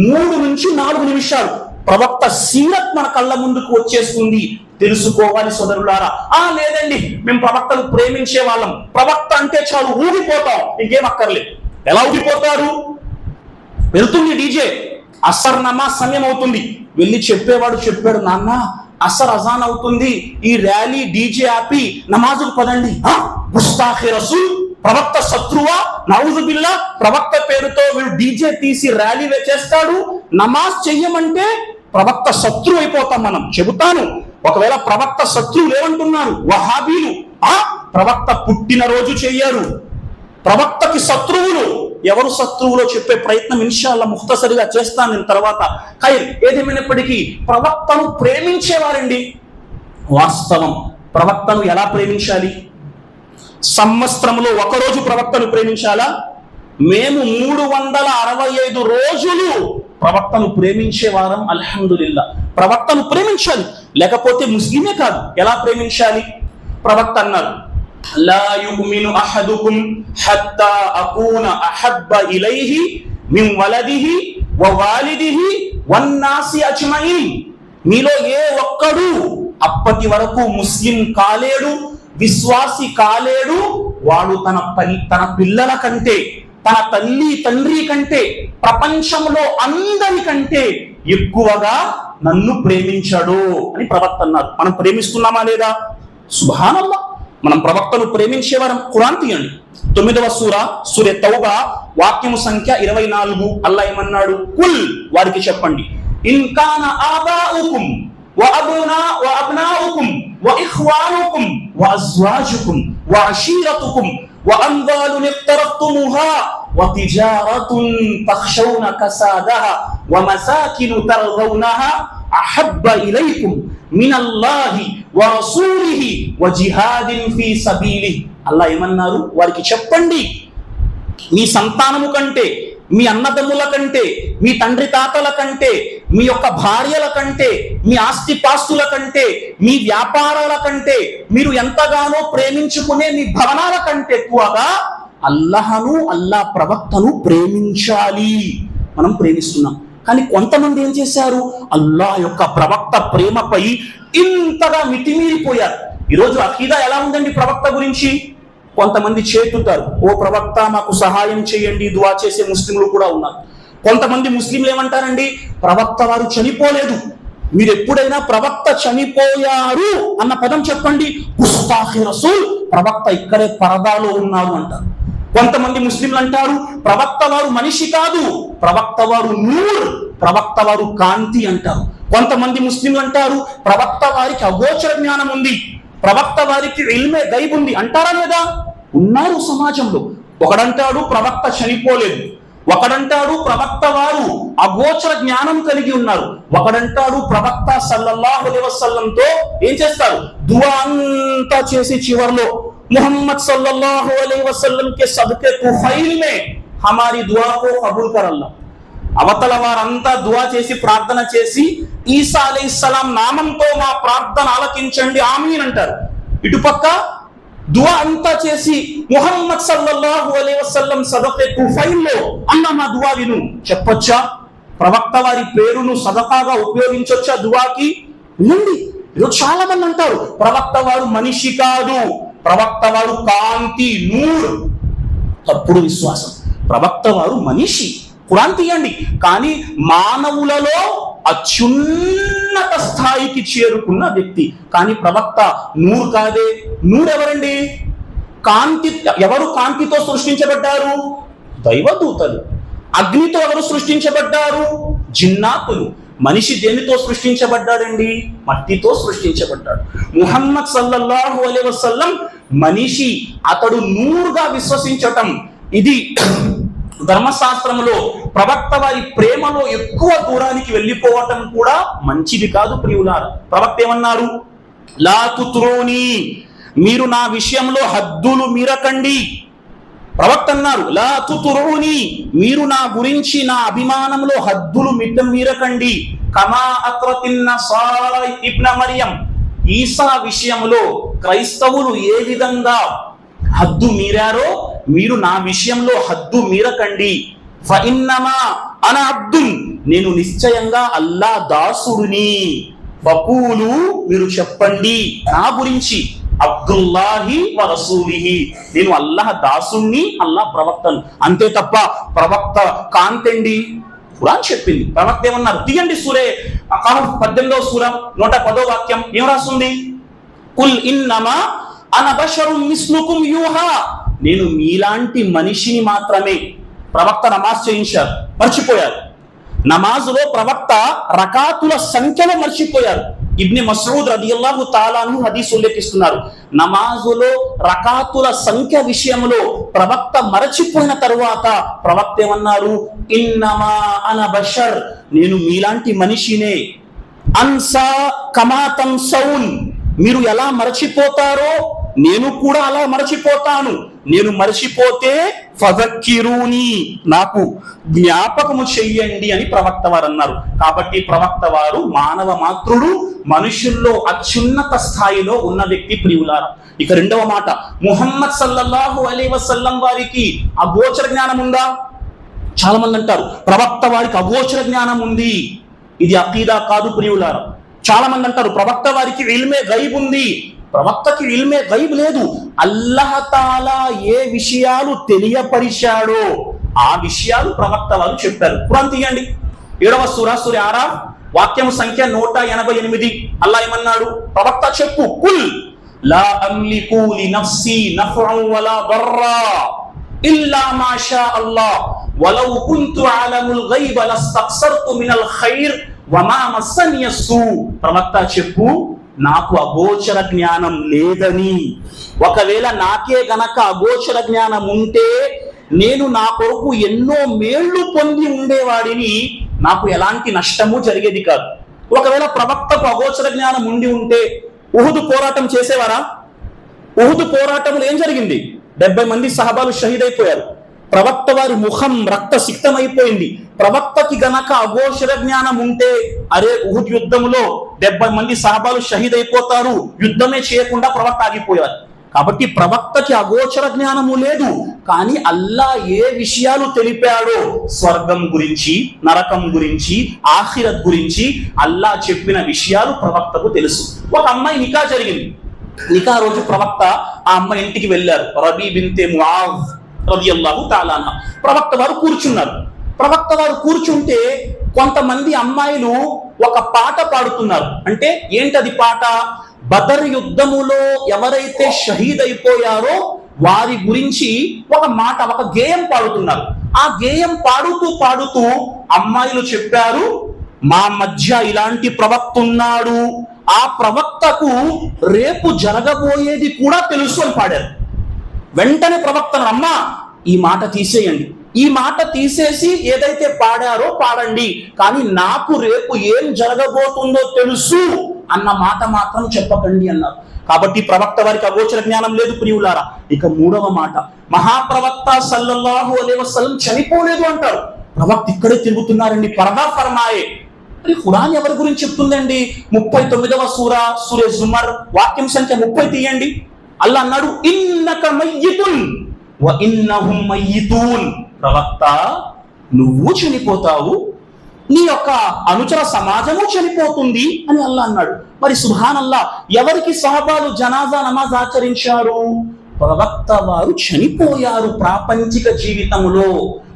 3 నుంచి 4 నిమిషాలు. ప్రవక్త సీరత్ మన కళ్ళ ముందుకు వచ్చేస్తుంది. తెలుసుకోవాలి సోదరులారా. లేదండి, మేము ప్రవక్తను ప్రేమించే వాళ్ళం, ప్రవక్త అంటే చాలు ఊగిపోతాం, ఇంకేం అక్కర్లేదు. ఎలా ఊగిపోతారు? వెళ్తుంది డీజే, అసర్ నమాజ్ సమయం అవుతుంది, వెళ్ళి చెప్పేవాడు చెప్పాడు, నాన్న అసర్ అజాన్ అవుతుంది, ఈ ర్యాలీ డీజే ఆపి నమాజుకు పదండి. గుస్తాఖి రసూల్, ప్రవక్త శత్రువా? నౌజు బిల్లా. ప్రవక్త పేరుతో వీడు డీజే తీసి ర్యాలీ చేస్తాడు, నమాజ్ చెయ్యమంటే ప్రవక్త శత్రువు అయిపోతాం మనం. చెబుతాను, ఒకవేళ ప్రవక్త శత్రువులు ఏమంటున్నారు? వహాబీలు. ప్రవక్త పుట్టినరోజు చెయ్యరు, ప్రవక్తకి శత్రువులు. ఎవరు శత్రువులో చెప్పే ప్రయత్నం ఇన్షాల్లా ముఖ్తసరిగా చేస్తాను నేను తర్వాత. ఖైర్, ఏదేమైనప్పటికీ ప్రవక్తను ప్రేమించేవారండి. వాస్తవం, ప్రవక్తను ఎలా ప్రేమించాలి? సంవత్సరంలో 1 రోజు ప్రవక్తను ప్రేమించాలా? మేము 365 రోజులు ప్రవక్తను ప్రేమించేవారం. అల్హమ్దులిల్లా, ప్రవక్తను ప్రేమించాలి, లేకపోతే ముస్లిమే కాదు. ఎలా ప్రేమించాలి? ప్రవక్త అన్నారు, లా యుమిను అహదుకుం హత్తా అకూన అహబ్బ ఇలైహి మిన్ వలదిహి వ వాలిదిహి వన్నాసి అజ్మఈన్. మీలో ఏ ఒక్కడు అప్పటి వరకు ముస్లిం కాలేడు, విశ్వాసి కాలేడు, వాడు తన పిల్లల కంటే, తన తల్లి తండ్రి కంటే, ప్రపంచంలో అందరికంటే ఎక్కువగా నన్ను ప్రేమించాడు అని ప్రవక్త అన్నారు. మనం ప్రేమిస్తున్నామా లేదా? సుబ్హానల్లా, మనం ప్రవక్తను ప్రేమించేవారం. ఖురాన్ తీయండి, 9వ సూరా తౌబా, వాక్యము సంఖ్య 24. అల్లాహ్ ఏమన్నాడు? కుల్, వారికి చెప్పండి, ఇన్ కాన ఆబాఉకుం وأبناؤكم وإخوانكم وأزواجكم وعشيرتكم وأموال اقترفتموها وتجارة تخشون كسادها ومساكن ترضونها أحب إليكم من الله ورسوله وجهاد في سبيله. الله ఏమన్నారు? వారికి చెప్పండి, మీ సంతానము కంటే, మీ అన్నదమ్ముల కంటే, మీ తండ్రి తాతల కంటే, మీ యొక్క భార్యల కంటే, మీ ఆస్తిపాస్తుల కంటే, మీ వ్యాపారాల కంటే, మీరు ఎంతగానో ప్రేమించుకునే మీ భవనాల కంటే ఎక్కువగా అల్లాహను, అల్లాహ్ ప్రవక్తను ప్రేమించాలి. మనం ప్రేమిస్తున్నాం. కానీ కొంతమంది ఏం చేశారు? అల్లాహ్ యొక్క ప్రవక్త ప్రేమపై ఇంతగా మితిమీరిపోయారు. ఈరోజు అకీదా ఎలా ఉందండి ప్రవక్త గురించి? కొంతమంది చేతుతారు, ఓ ప్రవక్త మాకు సహాయం చేయండి, దువా చేసే ముస్లింలు కూడా ఉన్నారు. కొంతమంది ముస్లింలు ఏమంటారండి? ప్రవక్త వారు చనిపోలేదు, మీరు ఎప్పుడైనా ప్రవక్త చనిపోయారు అన్న పదం చెప్పండి, గుస్తాఖి రసూల్, ప్రవక్త ఇక్కడే పరదాలో ఉన్నారు అంటారు. కొంతమంది ముస్లింలు అంటారు, ప్రవక్త వారు మనిషి కాదు, ప్రవక్త వారు నూర్, ప్రవక్త వారు కాంతి అంటారు. కొంతమంది ముస్లింలు అంటారు, ప్రవక్త వారికి అగోచర జ్ఞానం ఉంది, ప్రవక్త వారికి ఇల్మే గైబ్ ఉంది అంటారా లేదా? ఉన్నారు సమాజంలో. ఒకడంటాడు ప్రవక్త చనిపోలేదు, ఒకడంటాడు ప్రవక్త వారు అగోచర జ్ఞానం కలిగి ఉన్నారు, ఒకడంటాడు ప్రవక్త సల్లల్లాహు అలైహి వసల్లంతో ఏం చేస్తారు? దువా అంతా చేసి చివర్లో ముహమ్మద్ సల్లల్లాహు అలైహి వసల్లం के सदके तुफैल में हमारी दुआ को कबूल कर अल्लाह. అవతల వారంతా దువా చేసి ప్రార్థన చేసి ఈసా అలైహిస్సలాం నామంతో మా ప్రార్థన ఆలకించండి ఆమీన్ అంటారు. ఇటుపక్క దువా అంతా చేసి ముహమ్మద్ సల్లల్లాహు అలైహి వసల్లం సదకే తుఫైల్లో అన్న మా దువా విను చెప్పొచ్చా? ప్రవక్త వారి పేరును సదకాగా ఉపయోగించొచ్చా దువాకి? వినండి, ఈరోజు చాలా మంది అంటారు ప్రవక్త వారు మనిషి కాదు, ప్రవక్త వారు కాంతి, నూర్, తప్పుడు విశ్వాసం. ప్రవక్త వారు మనిషి, ఖురాన్ తీయండి, కానీ మానవులలో అత్యున్నత స్థాయికి చేరుకున్న వ్యక్తి. కానీ ప్రవక్త నూరు కాదే. నూరు ఎవరండి? కాంతి. ఎవరు కాంతితో సృష్టించబడ్డారు? దైవదూతలు. అగ్నితో ఎవరు సృష్టించబడ్డారు? జిన్నాతులు. మనిషి దేనితో సృష్టించబడ్డాడండి? మట్టితో సృష్టించబడ్డాడు. ముహమ్మద్ సల్లల్లాహు అలైహి వసల్లం మనిషి, అతడు నూరుగా విశ్వసించటం, ఇది ధర్మశాస్త్రంలో ప్రవక్త వారి ప్రేమలో ఎక్కువ దూరానికి వెళ్ళిపోవటం కూడా మంచిది కాదు ప్రియులారా. ప్రవక్త ఏమన్నారు? లా తుత్రూని, మీరు నా విషయంలో హద్దులు మీరకండి. ప్రవక్త అన్నారు, లా తుతురూని, మీరు నా గురించి, నా అభిమానంలో హద్దులు మీరకండి. కమా అత్రతిన్ నసారా ఇబ్న మరియం, ఈసా విషయంలో క్రైస్తవులు ఏ విధంగా హద్దు మీరారో మీరు నా విషయంలో హద్దు మీరకండి. ఫఇన్నమా అన అబ్దున్, నేను నిశ్చయంగా అల్లా దాసుడిని. ఫకూలు, మీరు చెప్పండి నా గురించి, అబ్దుల్లాహి వ రసూలిహి, నేను అల్లాహ్ దాసుణ్ణి, అల్లాహ్ ప్రవక్తను. అంతే తప్ప ప్రవక్త కాంతండి. ఖురాన్ చెప్పింది. ప్రవక్త ఏమన్నారు? తీయండి సూరే 18వ సూర 110వ వాక్యం ఏం రాస్తుంది? కుల్ ఇన్నమా అన బషరున్ మిస్లుకుం యూహా, నేను మీలాంటి మనిషిని మాత్రమే. ప్రవక్త నమాజ్ చేయించారు, మర్చిపోయారు. నమాజులో ప్రవక్త రకాతుల సంఖ్యలో మర్చిపోయారు. ఇబ్ని మస్ఊద్ రదియల్లాహు తాలా అన్హు హదీస్ ఉల్లేఖిస్తున్నారు, నమాజులో రకాతుల సంఖ్య విషయంలో ప్రవక్త మరచిపోయిన తరువాత ప్రవక్త ఏమన్నారు? ఇన్నమా అన బషర్, నేను మీలాంటి మనిషినే. అన్సా కమా తన్సౌన్, మీరు ఎలా మరచిపోతారో నేను కూడా అలా మరచిపోతాను. నేను మరచిపోతే ఫదక్కిరూని, నాకు జ్ఞాపకము చెయ్యండి అని ప్రవక్త వారు అన్నారు. కాబట్టి ప్రవక్త వారు మానవ మాతృడు, మనుషుల్లో అత్యున్నత స్థాయిలో ఉన్న వ్యక్తి ప్రియులారా. ఇక రెండవ మాట, ముహమ్మద్ సల్లల్లాహు అలైహి వసల్లం వారికి అగోచర జ్ఞానం ఉందా? చాలా మంది అంటారు ప్రవక్త వారికి అగోచర జ్ఞానం ఉంది. ఇది అకీదా కాదు ప్రియులారా. చాలా మంది అంటారు ప్రవక్త వారికి ఇల్మే గైబ్ ఉంది. ప్రవక్తకి ఇల్మే గైబ్ లేదు. అల్లాహ్ తాలా ఏ విషయాలు తెలియపరిచాడో ఆ విషయాలు ప్రవక్త వారు చెప్పారు. ఖురాన్ తీయండి, 7వ సూర సూర 6 వాక్యం సంఖ్య 188. అల్లాహ్ ఏమన్నాడు? ప్రవక్త చెప్పు, కుల్ లా అమ్లికు లి నఫ్సి నఫ్అన్ వలా దర్రా ఇల్లా మా షా అల్లాహ్ వలౌ కుంతు అలముల్ గైబ లస్తక్సర్తు మినల్ ఖైర్ వమా మస్సని యస్సు. ప్రవక్త చెప్పు, నాకు అగోచర జ్ఞానం లేదని. ఒకవేళ నాకే గనక అగోచర జ్ఞానం ఉంటే నేను నా కొరకు ఎన్నో మేళ్లు పొంది ఉండేవాడిని, నాకు ఎలాంటి నష్టము జరిగేది కాదు. ఒకవేళ ప్రవక్తకు అగోచర జ్ఞానం ఉండి ఉంటే ఉహుదు పోరాటం చేసేవారా? ఉహుదు పోరాటంలో ఏం జరిగింది? 70 మంది సహబాలు షహీద్ అయిపోయారు. ప్రవక్త వారి ముఖం రక్త సిక్తమైపోయింది. ప్రవక్తకి గనక అగోచర జ్ఞానం ఉంటే, అరే ఉహుద్ యుద్ధంలో 70 మంది సహబాలు షహీద్ అయిపోతారు, యుద్ధమే చేయకుండా ప్రవక్త ఆగిపోయారు. కాబట్టి ప్రవక్తకి అగోచర జ్ఞానము లేదు. కానీ అల్లా ఏ విషయాలు తెలిపాడో, స్వర్గం గురించి, నరకం గురించి, ఆఖిరత్ గురించి అల్లా చెప్పిన విషయాలు ప్రవక్తకు తెలుసు. ఒక అమ్మాయి నికా జరిగింది. నికా రోజు ప్రవక్త ఆ అమ్మాయి ఇంటికి వెళ్ళారు. రబీ బిన్తే ముఆజ్ రదియల్లాహు తాలా అన్హా. ప్రవక్త వారు కూర్చున్నారు. ప్రవక్త వారు కూర్చుంటే కొంతమంది అమ్మాయిలు ఒక పాట పాడుతున్నారు. అంటే ఏంటది పాట? బదర్ యుద్ధములో ఎవరైతే షహీద్ అయిపోయారో వారి గురించి ఒక మాట, ఒక గేయం పాడుతున్నారు. ఆ గేయం పాడుతూ పాడుతూ అమ్మాయిలు చెప్పారు, మా మధ్య ఇలాంటి ప్రవక్త ఉన్నాడు, ఆ ప్రవక్తకు రేపు జరగబోయేది కూడా తెలుసు అని పాడారు. వెంటనే ప్రవక్తను, అమ్మా ఈ మాట తీసేయండి, ఈ మాట తీసేసి ఏదైతే పాడారో పాడండి, కానీ నాకు రేపు ఏం జరగబోతుందో తెలుసు అన్న మాట మాత్రం చెప్పకండి అన్నారు. కాబట్టి ప్రవక్త వారికి అగోచర జ్ఞానం లేదు ప్రియులారా. ఇక 3వ మాట, మహాప్రవక్త సల్లల్లాహు అలైహి వసల్లం చనిపోలేదు అంటారు. ప్రవక్త ఇక్కడే తిరుగుతున్నారండి, పరదా ఫర్మాయే. ఖురాన్ ఎవరి గురించి చెప్తుందండి? 39వ సూర సూరే జుమర్ వాక్యం సంఖ్య 30 తీయండి. అల్లా అన్నాడు, ఇన్నక మయ్యితున్ వ ఇన్నహుం మయ్యితూన్. ప్రవక్త నువ్వు చనిపోతావు, నీ యొక్క అనుచర సమాజము చనిపోతుంది అని అల్లా అన్నాడు. మరి సుబ్హానల్లా, ఎవరికి సహబాలు జనాజా నమాజ్ ఆచరించారు? ప్రవక్త వారు చనిపోయారు ప్రాపంచిక జీవితంలో.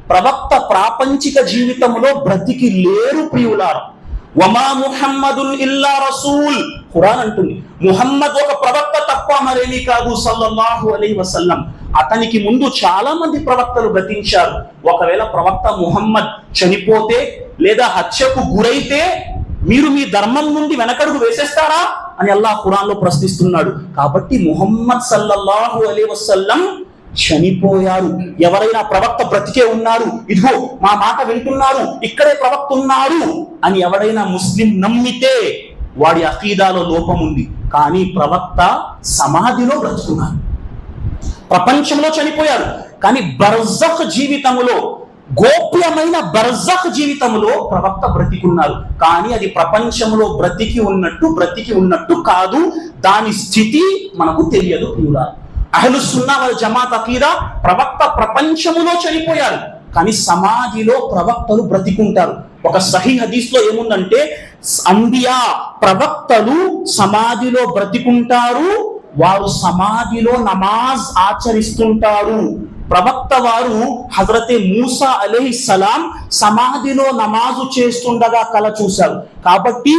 ప్రవక్త ప్రాపంచిక జీవితంలో బ్రతికి లేరు ప్రియులారా. వమా ముహమ్మదున్ ఇల్లా రసూల్, ఖురాన్ అంటుంది ముహమ్మద్ ఒక ప్రవక్త తప్ప మరేమీ కాదు సల్లల్లాహు అలైహి వసల్లం. అతనికి ముందు చాలా మంది ప్రవక్తలు బ్రతించారు. ఒకవేళ ప్రవక్త ముహమ్మద్ చనిపోతే లేదా హత్యకు గురైతే మీరు మీ ధర్మం నుండి వెనకడుగు వేసేస్తారా అని అల్లాహ్ ఖురాన్ లో ప్రశ్నిస్తున్నాడు. కాబట్టి ముహమ్మద్ సల్లల్లాహు అలైహి వసల్లం చనిపోయారు. ఎవరైనా ప్రవక్త బ్రతికే ఉన్నారు, ఇదిగో మా మాట వింటున్నారు, ఇక్కడే ప్రవక్త ఉన్నారు అని ఎవరైనా ముస్లిం నమ్మితే వాడి అకీదాలో లోపం ఉంది. కానీ ప్రవక్త సమాధిలో బ్రతుకున్నారు, ప్రపంచంలో చనిపోయారు. కానీ బర్జఖ్ జీవితములో, గోప్యమైన బర్జఖ్ జీవితంలో ప్రవక్త బ్రతికున్నారు. కానీ అది ప్రపంచంలో బ్రతికి ఉన్నట్టు కాదు. దాని స్థితి మనకు తెలియదు ప్రియులారా. అహ్లు సున్నా వల్ జమాత్ అకీదా ప్రవక్త ప్రపంచములో చనిపోయారు, కానీ సమాధిలో ప్రవక్తలు బ్రతికుంటారు. ఒక సహీహ్ హదీస్ లో ఏముందంటే అంబియా ప్రవక్తలు సమాధిలో బ్రతికుంటారు, వారు సమాధిలో నమాజ్ ఆచరిస్తుంటారు. ప్రవక్త వారు హజరతే మూసా అలైహిస్సలాం సమాధిలో నమాజు చేస్తుండగా కల చూశారు. కాబట్టి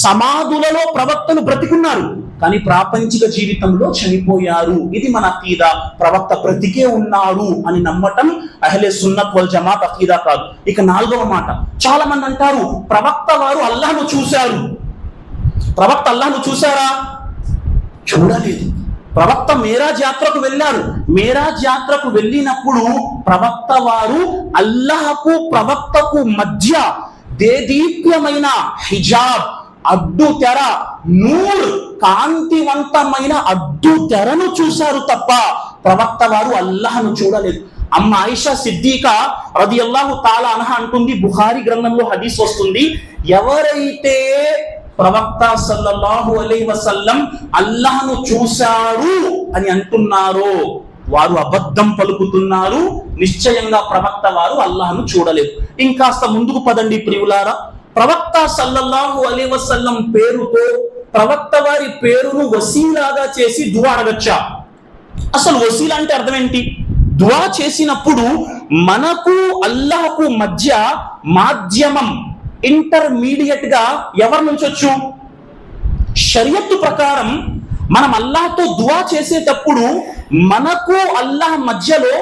సమాధులలో ప్రవక్తలు బ్రతికున్నారు, కానీ ప్రాపంచిక జీవితంలో చనిపోయారు. ఇది మన అకీదా. ప్రవక్త బ్రతికే ఉన్నారు అని నమ్మటం అహ్లే సున్నత్ వల్ జమాత్ అకీదా కాదు. ఇక 4వ మాట, చాలా మంది అంటారు ప్రవక్త వారు అల్లాహ్ను చూశారు. ప్రవక్త అల్లాహ్ను చూశారా? చూడలేదు. ప్రవక్త మేరాజ్ యాత్రకు వెళ్ళారు. మేరాజ్ యాత్రకు వెళ్ళినప్పుడు ప్రవక్త వారు అల్లాహకు ప్రవక్తకు మధ్య దేదీప్యమైన హిజాబ్, అడ్డు తెర, నూర్, కాంతివంతమైన అడ్డు తెరను చూశారు తప్ప ప్రవక్త వారు అల్లాహ్ను చూడలేదు. అమ్మ ఆయిషా సిద్దికా రదియల్లాహు తాలా అన్హా అంటుంది, బుఖారీ గ్రంథంలో హదీస్ వస్తుంది, ఎవరైతే ప్రవక్త సల్లల్లాహు అలైహి వసల్లం అల్లాహ్ను చూశారు అని అంటున్నారో వారు అబద్ధం పలుకుతున్నారు. నిశ్చయంగా ప్రవక్త వారు అల్లాహ్ను చూడలేదు. ఇంకాస్త ముందుకు పదండి ప్రియులారా. ప్రవక్త సల్లల్లాహు అలైహి వసల్లం పేరుతో ప్రవక్త వారి పేరును వసీలాగా చేసి దుఆ అడగచ్చా? అసలు వసీలా అంటే అర్థం ఏంటి? దుఆ చేసినప్పుడు మనకు అల్లాహకు మధ్య మాధ్యమం, ఇంటర్మీడియట్ గా ఎవరి నుంచి వచ్చు? షరియత్తు ప్రకారం మనం అల్లాహ్తో దుఆ చేసేటప్పుడు మనకు అల్లాహ్ మధ్యలో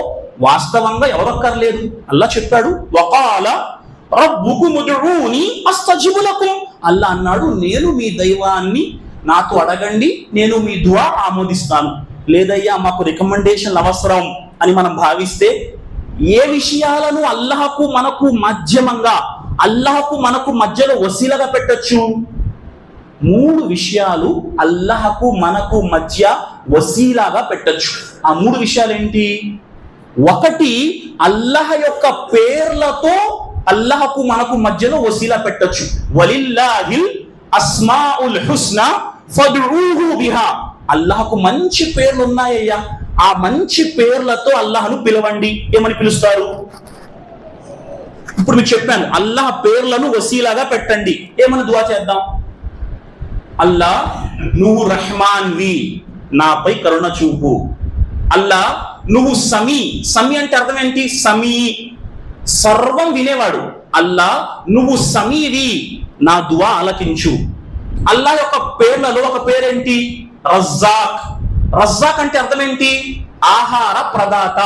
వాస్తవంగా ఎవరక్కర్లేదు. అల్లాహ్ చెప్పాడు వకాల రబ్బుకుమ్ ఉదుఊని అస్తజిబు లకుమ్. అల్లాహ్ అన్నాడు నేను మీ దైవాన్ని నాతో అడగండి, నేను మీ దుఆ ఆమోదిస్తాను. లేదయ్యా మాకు రికమెండేషన్ అవసరం అని మనం భావిస్తే ఏ విషయాలను అల్లాహకు మనకు మాధ్యమంగా, అల్లాహకు మనకు మధ్యలో వసీలగా పెట్టొచ్చు? 3 విషయాలు అల్లాహకు మనకు మధ్య వసీలాగా పెట్టొచ్చు. ఆ 3 విషయాలు ఏంటి? 1, అల్లాహ్ యొక్క పేర్లతో అల్లాహకు మనకు మధ్యలో వసీలా పెట్టొచ్చు. వలిల్లాహిల్ అస్మాఉల్ హుస్నా ఫద్ఊహు బిహా. అల్లాహకు మంచి పేర్లు ఉన్నాయ్యా, ఆ మంచి పేర్లతో అల్లాహ్ను పిలవండి. ఏమని పిలుస్తారు? ఇప్పుడు మీకు చెప్పాను, అల్లాహ్ పేర్లను వసీలాగా పెట్టండి. ఏమని దుఆ చేద్దాం? అల్లాహ్ నువ్వు రహమాన్వి, నాపై కరుణ చూపు. అల్లాహ్ నువ్వు సమీ. సమీ అంటే అర్థం ఏంటి? సమీ, సర్వం వినేవాడు. అల్లాహ్ నువ్వు సమీవి, నా దుఆ ఆలకించు. అల్లాహ్ యొక్క పేర్లలో ఒక పేరేంటి? రజ్జాక్. రజ్జాక్ అంటే అర్థం ఏంటి? ఆహార ప్రదాత.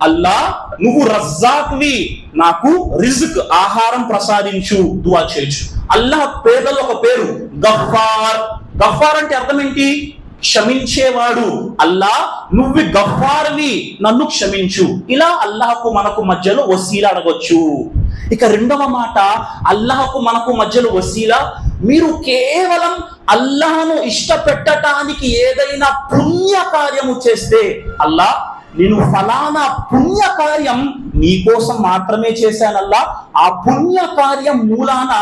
అల్లాహ్ నువ్వు రజ్జాక్వి, నాకు రిజ్క్, ఆహారం ప్రసాదించు, దుఆ చేయొచ్చు. అల్లాహ్ పేర్లలో ఒక పేరు గఫార్. గఫార్ అంటే అర్థం ఏంటి? క్షమించేవాడు. అల్లాహ్ నువ్వు గఫార్వి, నన్ను క్షమించు. ఇలా అల్లాహకు మనకు మధ్యలో వసీలా అడగొచ్చు. ఇక 2వ మాట, అల్లాహకు మనకు మధ్యలో వసీలా, మీరు కేవలం అల్లాహ్ను ఇష్టపెట్టడానికి ఏదైనా పుణ్య కార్యము చేస్తే, అల్లాహ్ నేను ఫలానా పుణ్య కార్యం నీకోసం మాత్రమే చేశానల్లా, ఆ పుణ్య కార్యం మూలాన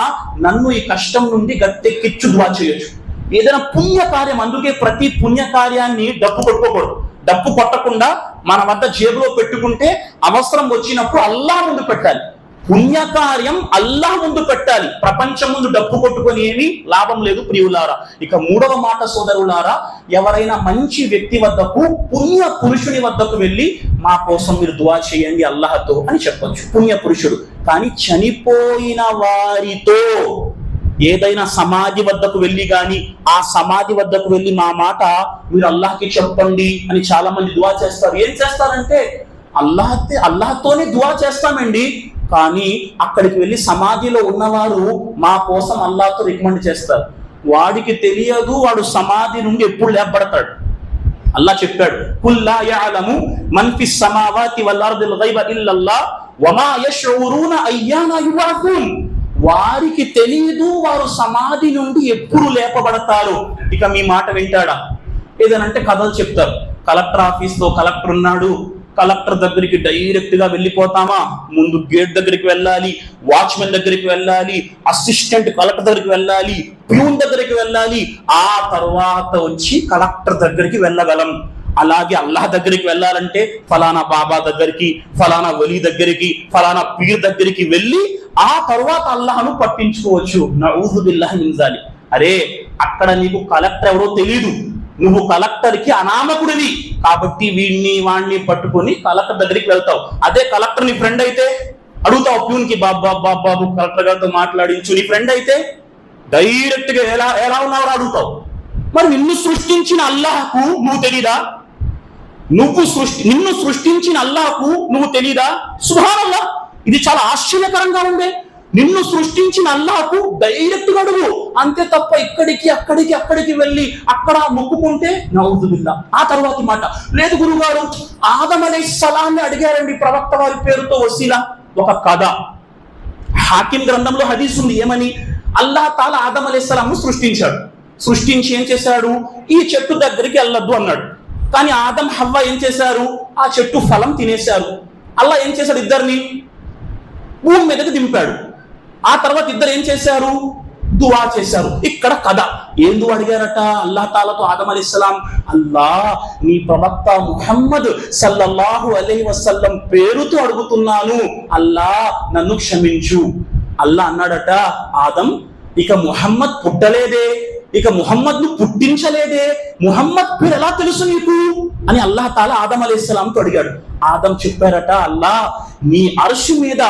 నన్ను ఈ కష్టం నుండి గట్టెక్కిచ్చు దుఆ చేయొచ్చు. ఏదైనా పుణ్య కార్యం, అందుకే ప్రతి పుణ్య కార్యాన్ని డబ్బు కొట్టుకోకూడదు. డబ్బు కొట్టకుండా మన వద్ద జేబులో పెట్టుకుంటే అవసరం వచ్చినప్పుడు అల్లాహ్ ముందు పెట్టాలి. పుణ్యకార్యం అల్లాహ్ ముందు పెట్టాలి, ప్రపంచం ముందు డబ్బు కొట్టుకొని ఏమీ లాభం లేదు ప్రియులారా. ఇక మూడవ మాట సోదరులారా, ఎవరైనా మంచి వ్యక్తి వద్దకు, పుణ్య పురుషుని వద్దకు వెళ్ళి మా కోసం మీరు దువా చేయండి అల్లాహతో అని చెప్పొచ్చు, పుణ్య పురుషుడు. కానీ చనిపోయిన వారితో ఏదైనా సమాధి వద్దకు వెళ్ళి కానీ ఆ సమాధి వద్దకు వెళ్ళి మా మాట మీరు అల్లాహ్కి చెప్పండి అని చాలా మంది దువా చేస్తారు. ఏం చేస్తారంటే అల్లాహ్తోనే దువా చేస్తామండి, కానీ అక్కడికి వెళ్ళి సమాధిలో ఉన్నవారు మా కోసం అల్లాహ్తో రికమెండ్ చేస్తారు. వాడికి తెలియదు వాడు సమాధి నుండి ఎప్పుడు లేపబడతాడు. అల్లాహ్ చెప్పాడు, కుల్ లా యఅలము మన్ ఫిస్ సమావాతి వల్ అర్దిల్ గైబ ఇల్లల్లాహ్ వమా యష్ఉరూన అయ్యానా యుబఅథూన్. వారికి తెలియదు వారు సమాధి నుండి ఎప్పుడు లేపబడతారు. ఇక మీ మాట వింటాడా? ఏదనంటే కథలు చెప్తారు. కలెక్టర్ ఆఫీస్లో కలెక్టర్ ఉన్నాడు, కలెక్టర్ దగ్గరికి డైరెక్ట్ గా వెళ్ళిపోతామా? ముందు గేట్ దగ్గరికి వెళ్ళాలి, వాచ్మెన్ దగ్గరికి వెళ్ళాలి, అసిస్టెంట్ కలెక్టర్ దగ్గరికి వెళ్ళాలి, ప్యూన్ దగ్గరికి వెళ్ళాలి, ఆ తర్వాత వచ్చి కలెక్టర్ దగ్గరికి వెళ్ళగలం. అలాగే అల్లాహ్ దగ్గరికి వెళ్ళాలంటే ఫలానా బాబా దగ్గరికి, ఫలానా వలీ దగ్గరికి, ఫలానా పీర్ దగ్గరికి వెళ్ళి ఆ తర్వాత అల్లాహ్ను పట్టించుకోవచ్చు. నఊజు బిల్లాహి మిన్ జాలిక్. అరే అక్కడ నీకు కలెక్టర్ ఎవరో తెలీదు, నువ్వు కలెక్టర్ కి అనామకుడివి కాబట్టి వాణ్ణి పట్టుకొని కలెక్టర్ దగ్గరికి వెళ్తావు. అదే కలెక్టర్ నీ ఫ్రెండ్ అయితే అడుగుతావు ప్యూన్ కి, బాబు కలెక్టర్ గారితో మాట్లాడించు. నీ ఫ్రెండ్ అయితే డైరెక్ట్ గా ఎలా ఉన్నారో అడుగుతావు. మరి నిన్ను సృష్టించిన అల్లాహ్కు నువ్వు తెలీదా? నిన్ను సృష్టించిన అల్లాహ్కు నువ్వు తెలీదా? సుబ్హానల్లాహ్, ఇది చాలా ఆశ్చర్యకరంగా ఉంది. నిన్ను సృష్టించిన అల్లాహ్కు డైరెక్ట్ గా అడుగు, అంతే తప్ప అక్కడికి వెళ్ళి అక్కడ మొక్కుకుంటే నౌజుబిల్లా. ఆ తర్వాతి మాట లేదు గురుగారు, ఆదం అలైహిస్సలాంని అడిగారండి ప్రవక్త వారి పేరుతో వసీలా. ఒక కథ హాకిం గ్రంథంలో హదీస్ ఉంది. ఏమని? అల్లాహ్ తాలా ఆదం అలైహిస్సలాంను సృష్టించాడు. సృష్టించి ఏం చేశాడు? ఈ చెట్టు దగ్గరికి వెళ్ళొద్దు అన్నాడు. కానీ ఆదం హవ్వ ఏం చేశారు? ఆ చెట్టు ఫలం తినేశారు. అల్లాహ్ ఏం చేశాడు? ఇద్దరిని భూమి మీదకి దింపాడు. ఆ తర్వాత ఇద్దరు ఏం చేశారు? దువా చేశారు. ఇక్కడ కథ ఏం దువా అడిగారట అల్లాహ్ తాలాతో ఆదం అలైహిస్సలాం? అల్లాహ్ నీ ప్రవక్త ముహమ్మద్ సల్లల్లాహు అలైహి వసల్లం పేరుతో అడుగుతున్నాను, అల్లాహ్ నన్ను క్షమించు. అల్లాహ్ అన్నాడట, ఆదం ఇక ముహమ్మద్ పుట్టలేదే, ఇక ముహమ్మద్ ను పుట్టించలేదే, ముహమ్మద్ పేరు ఎలా తెలుసు నీకు అని అల్లాహ్ తాలా ఆదం అలైహిస్సలాంతో అడిగాడు. ఆదం చెప్పారట, అల్లాహ్ నీ అర్ష్ మీద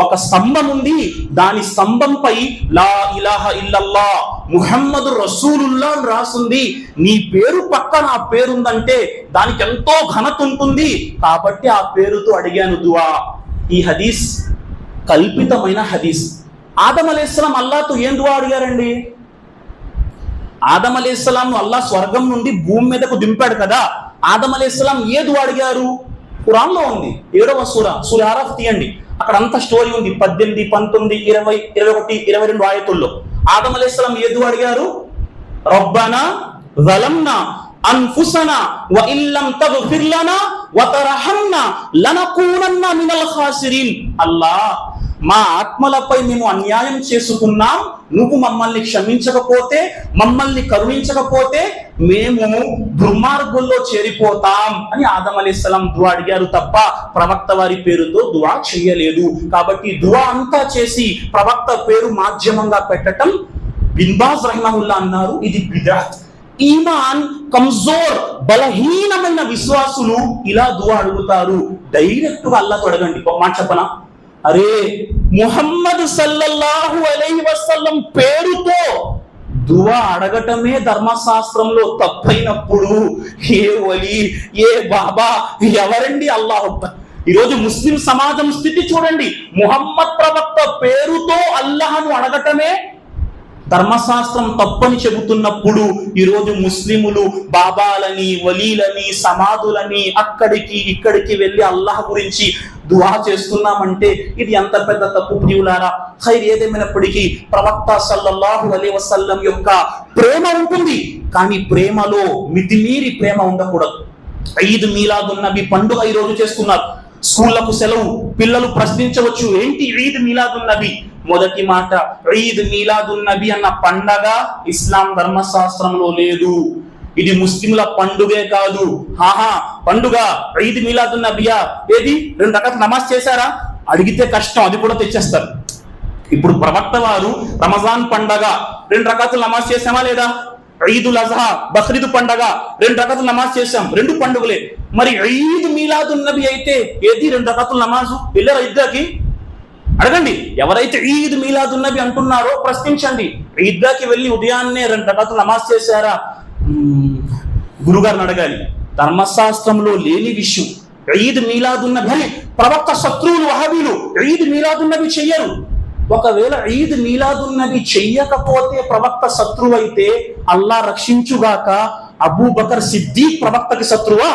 ఒక స్తంభం ఉంది, దాని స్తంభంపై లా ఇలాహ ఇల్లల్లాహ్ ముహమ్మదు రసూలుల్లాహ్ అని రాసుంది. నీ పేరు పక్కన ఆ పేరుందంటే దానికి ఎంతో ఘనత ఉంటుంది, కాబట్టి ఆ పేరుతో అడిగాను దువా. ఈ హదీస్ కల్పితమైన హదీస్. ఆదం అలైహిస్సలాం అల్లాహ్తో ఏం దువా అడిగారండి? ఆదం అలైహిస్సలాంను అల్లాహ్ స్వర్గం నుండి భూమి మీదకు దింపాడు కదా. ఆదం అలైహిస్సలాం ఏ దువా అడిగారు? ఖురాన్ లో ఉంది. 7వ సూర ఆరాఫ్ తీయండి, అక్కడ అంత స్టోరీ ఉంది. 18, 19, 20, 21, 22 ఆయతుల్లో ఆదం అలైహిస్సలాం ఏ దువా అడిగారు? రబ్బనా జలమ్నా అన్ఫుసనా వ ఇల్లం తగ్ఫిర్ లనా వ తర్హమ్నా లనకూనన్న మినల్ ఖాసిరీన్. అల్లాహ్ మా ఆత్మలపై మేము అన్యాయం చేసుకున్నాం, నువ్వు మమ్మల్ని క్షమించకపోతే, మమ్మల్ని కరుణించకపోతే మేము దుర్మార్గుల్లో చేరిపోతాం అని ఆదం అలైహిస్సలాం దువా అడిగారు తప్ప ప్రవక్త వారి పేరుతో దువా చేయలేదు. కాబట్టి దువా అంతా చేసి ప్రవక్త పేరు మాధ్యమంగా పెట్టడం బిన్ బాజ్ రహిమహుల్లా అన్నారు, ఇది బిదఅత్. ఈమాన్ కమ్జోర్ బలహీనమైన విశ్వాసులు ఇలా దువా అడుగుతారు. డైరెక్ట్ గా అల్లాహ్తో అడగండి. ఒక మాట చెప్పనా? అరే ముహమ్మద్ సల్లల్లాహు అలైహి వసల్లం పేరుతో దువా అడగటమే ధర్మశాస్త్రంలో తప్పైనప్పుడు ఏ వలి, ఏ బాబా, ఎవరండి అల్లాహ్ అక్బర్? ఈరోజు ముస్లిం సమాజం స్థితి చూడండి. ముహమ్మద్ ప్రవక్త పేరుతో అల్లాహ్ను అడగటమే ధర్మశాస్త్రం తప్పని చెబుతున్నప్పుడు ఈరోజు ముస్లిములు బాబాలని, వలీలని, సమాధులని అక్కడికి ఇక్కడికి వెళ్ళి అల్లాహ్ గురించి దువా చేస్తున్నామంటే ఇది ఎంత పెద్ద తప్పు ప్రియులారా. ఖైర్ ఏదేమైనప్పటికీ ప్రవక్త సల్లల్లాహు అలైహి వసల్లం యొక్క ప్రేమ ఉంటుంది, కానీ ప్రేమలో మితిమీరి ప్రేమ ఉండకూడదు. ఈద్ మీలాదున్ నబీ పండుగ ఈ రోజు చేస్తున్నారు, స్కూళ్లకు సెలవు, పిల్లలు ప్రశ్నించవచ్చు, ఏంటి ఈద్ మీలాదున్ నబీ? మొదటి మాట, ఈద్ మీలాదున్ నబీ అన్న పండగ ఇస్లాం ధర్మశాస్త్రంలో లేదు. ఇది ముస్లింల పండుగే కాదు. పండుగ ఈద్ మీలాదున్ నబియా? ఏది 2 రకాల నమాజ్ చేశారా? అడిగితే కష్టం, అది కూడా తెచ్చేస్తారు. ఇప్పుడు ప్రవక్త వారు రమజాన్ పండగ 2 రకాతులు నమాజ్ చేసామా లేదా? ఈదుల్ అజహా బక్రీద్ పండగ 2 రకాతులు నమాజ్ చేశాం, 2 పండుగలే. మరి ఈద్ మీలాదున్ నబీ అయితే ఏది 2 రకాతులు నమాజు? వెళ్ళారా ఈద్గాకి? అడగండి. ఎవరైతే ఈద్ మీలాదున్ నబీ అంటున్నారో ప్రశ్నించండి. ఈద్గాకి వెళ్ళి ఉదయాన్నే 2 రకాతులు నమాజ్ చేశారా? గురుగారిని అడగాలి. ధర్మశాస్త్రంలో లేని విషయం ఈద్ మీలాదున్ నబీ. ప్రవక్త శత్రువులు వహాబీలు ఈద్ మీలాదున్ నబీ చెయ్యరు. ఒకవేళ ఈద్ మీలాదున్ నబీ చెయ్యకపోతే ప్రవక్త శత్రువు అయితే అల్లా రక్షించుగాక, అబూబకర్ సిద్దీక్ ప్రవక్తకి శత్రువా?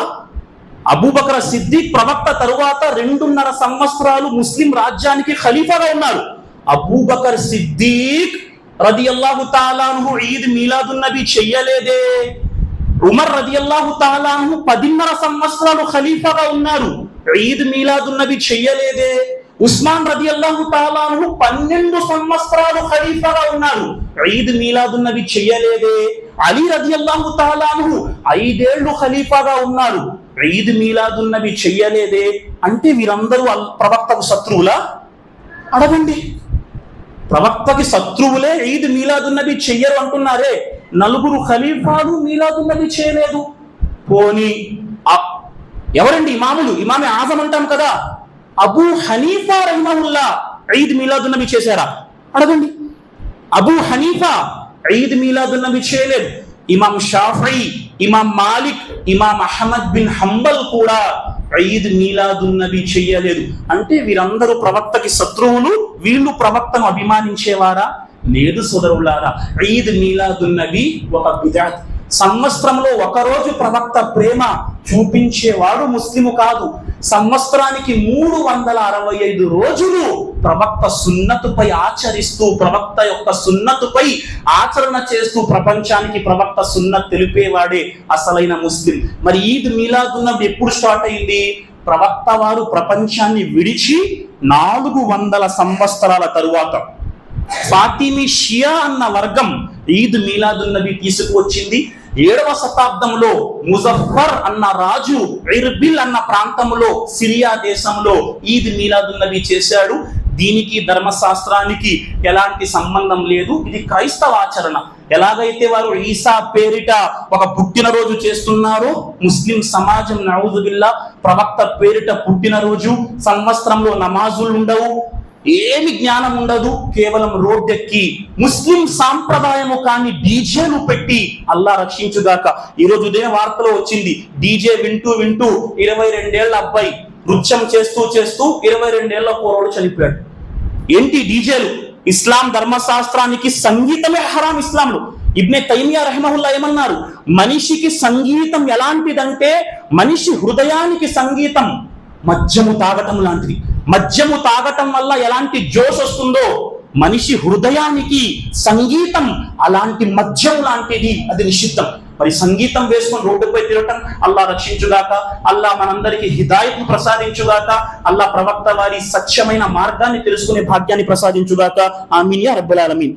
అబూబకర్ సిద్దీక్ ప్రవక్త తరువాత 2.5 సంవత్సరాలు ముస్లిం రాజ్యానికి ఖలీఫాగా ఉన్నారు. అబూబకర్ సిద్దీక్ రదియల్లాహు తాలా అన్హు ఈద్ మీలాదున్ నబీ చెయ్యలేదే. ఉమర్ రదియల్లాహు తాలా అన్హు 10.5 సంవత్సరాలు ఖలీఫాగా ఉన్నారు, ఈద్ మీలాదున్ నబీ చెయ్యలేదే. ఉస్మాన్ రదియల్లాహు తాలా అన్హు 12 సంవత్సరాలు ఖలీఫాగా ఉన్నారు, ఈద్ మీలాదున్ నబీ చెయ్యలేదే. అలీ రదియల్లాహు తాలా అన్హు 5 ఏళ్లు ఖలీఫాగా ఉన్నారు, ఈద్ మీలాదున్ నబీ చెయ్యలేదే. అంటే వీరందరూ ప్రవక్తకు శత్రువులా? అడగండి. ప్రవక్తకి శత్రువులే ఈద్ మీలాదున్ నబీ చెయ్యరు అంటున్నారే. 4 ఖలీఫాలు మీలాదున్ నబీ చేయలేదు. పోనీ ఎవరండి ఇమాములు? ఇమామే ఆజం అంటాం కదా, అబూ హనీఫా రహిమహుల్లా ఈద్ మీలాదున్ నబీ చేశారా? అడగండి. అబూ హనీఫా ఈద్ మీలాదున్ నబీ చేయలేదు. ఇమాం షాఫీ, ఇమాం మాలిక్, ఇమాం అహ్మద్ బిన్ హంబల్ కూడా ఈద్ మీలాదున్ నబీ చెయ్యలేదు. అంటే వీరందరూ ప్రవక్తకి శత్రువులు, వీళ్ళు ప్రవక్తను అభిమానించేవారా? లేదు సోదరులారా. ఈద్ మీలాదున్ నబీ ఒక బిదాత్. సంవత్సరంలో 1 రోజు ప్రవక్త ప్రేమ చూపించేవాడు ముస్లిము కాదు. సంవత్సరానికి 365 రోజులు ప్రవక్త సున్నతుపై ఆచరిస్తూ, ప్రవక్త యొక్క సున్నతుపై ఆచరణ చేస్తూ ప్రపంచానికి ప్రవక్త సున్నత్ తెలిపేవాడే అసలైన ముస్లిం. మరి ఈద్ మీలాదున్ నబీ ఎప్పుడు స్టార్ట్ అయింది? ప్రవక్త వారు ప్రపంచాన్ని విడిచి 400 సంవత్సరాల తరువాత ఫాతిమీ షియా అన్న వర్గం ఈద్ మీలాదున్ నబీ తీసుకువచ్చింది. 7వ శతాబ్దంలో ముజఫర్ అన్న రాజు ఇర్బిల్ అన్న ప్రాంతంలో, సిరియా దేశంలో ఈద్ మీలాదున్ నబీ చేశాడు. దీనికి ధర్మశాస్త్రానికి ఎలాంటి సంబంధం లేదు, ఇది క్రైస్తవ ఆచరణ. ఎలాగైతే వారు ఈసా పేరిట ఒక పుట్టినరోజు చేస్తున్నారో, ముస్లిం సమాజం నౌజుబిల్లా ప్రవక్త పేరిట పుట్టినరోజు, సంవత్సరంలో నమాజులు ఉండవు, ఏమి జ్ఞానం ఉండదు, కేవలం రోడ్డెక్కి ముస్లిం సాంప్రదాయము కానీ డీజేను పెట్టి అల్లా రక్షించుగాక. ఈరోజు ఉదయం వార్తలో వచ్చింది, డీజే వింటూ 22 ఏళ్ల అబ్బాయి నృత్యం చేస్తూ 22 ఏళ్ల పోరాడు చనిపోయాడు. ఏంటి డీజేలు? ఇస్లాం ధర్మశాస్త్రానికి సంగీతమే హరాం ఇస్లాంలో. ఇబ్నే తైమియా రహిమహుల్లా ఏమన్నారు? మనిషికి సంగీతం ఎలాంటిదంటే, మనిషి హృదయానికి సంగీతం మద్యము తాగటం లాంటిది. మద్యము తాగటం వల్ల ఎలాంటి జోష్ వస్తుందో, మనిషి హృదయానికి సంగీతం అలాంటి మద్యం లాంటిది, అది నిషిద్ధం. మరి సంగీతం వేసుకొని రోడ్డుపై తిరగటం అల్లా రక్షించుగాక. అల్లా మనందరికీ హిదాయత్ ప్రసాదించుగాక. అల్లా ప్రవక్త వారి సత్యమైన మార్గాన్ని తెలుసుకునే భాగ్యాన్ని ప్రసాదించుగాక. ఆమీన్ యా రబ్బల్ ఆలమీన్.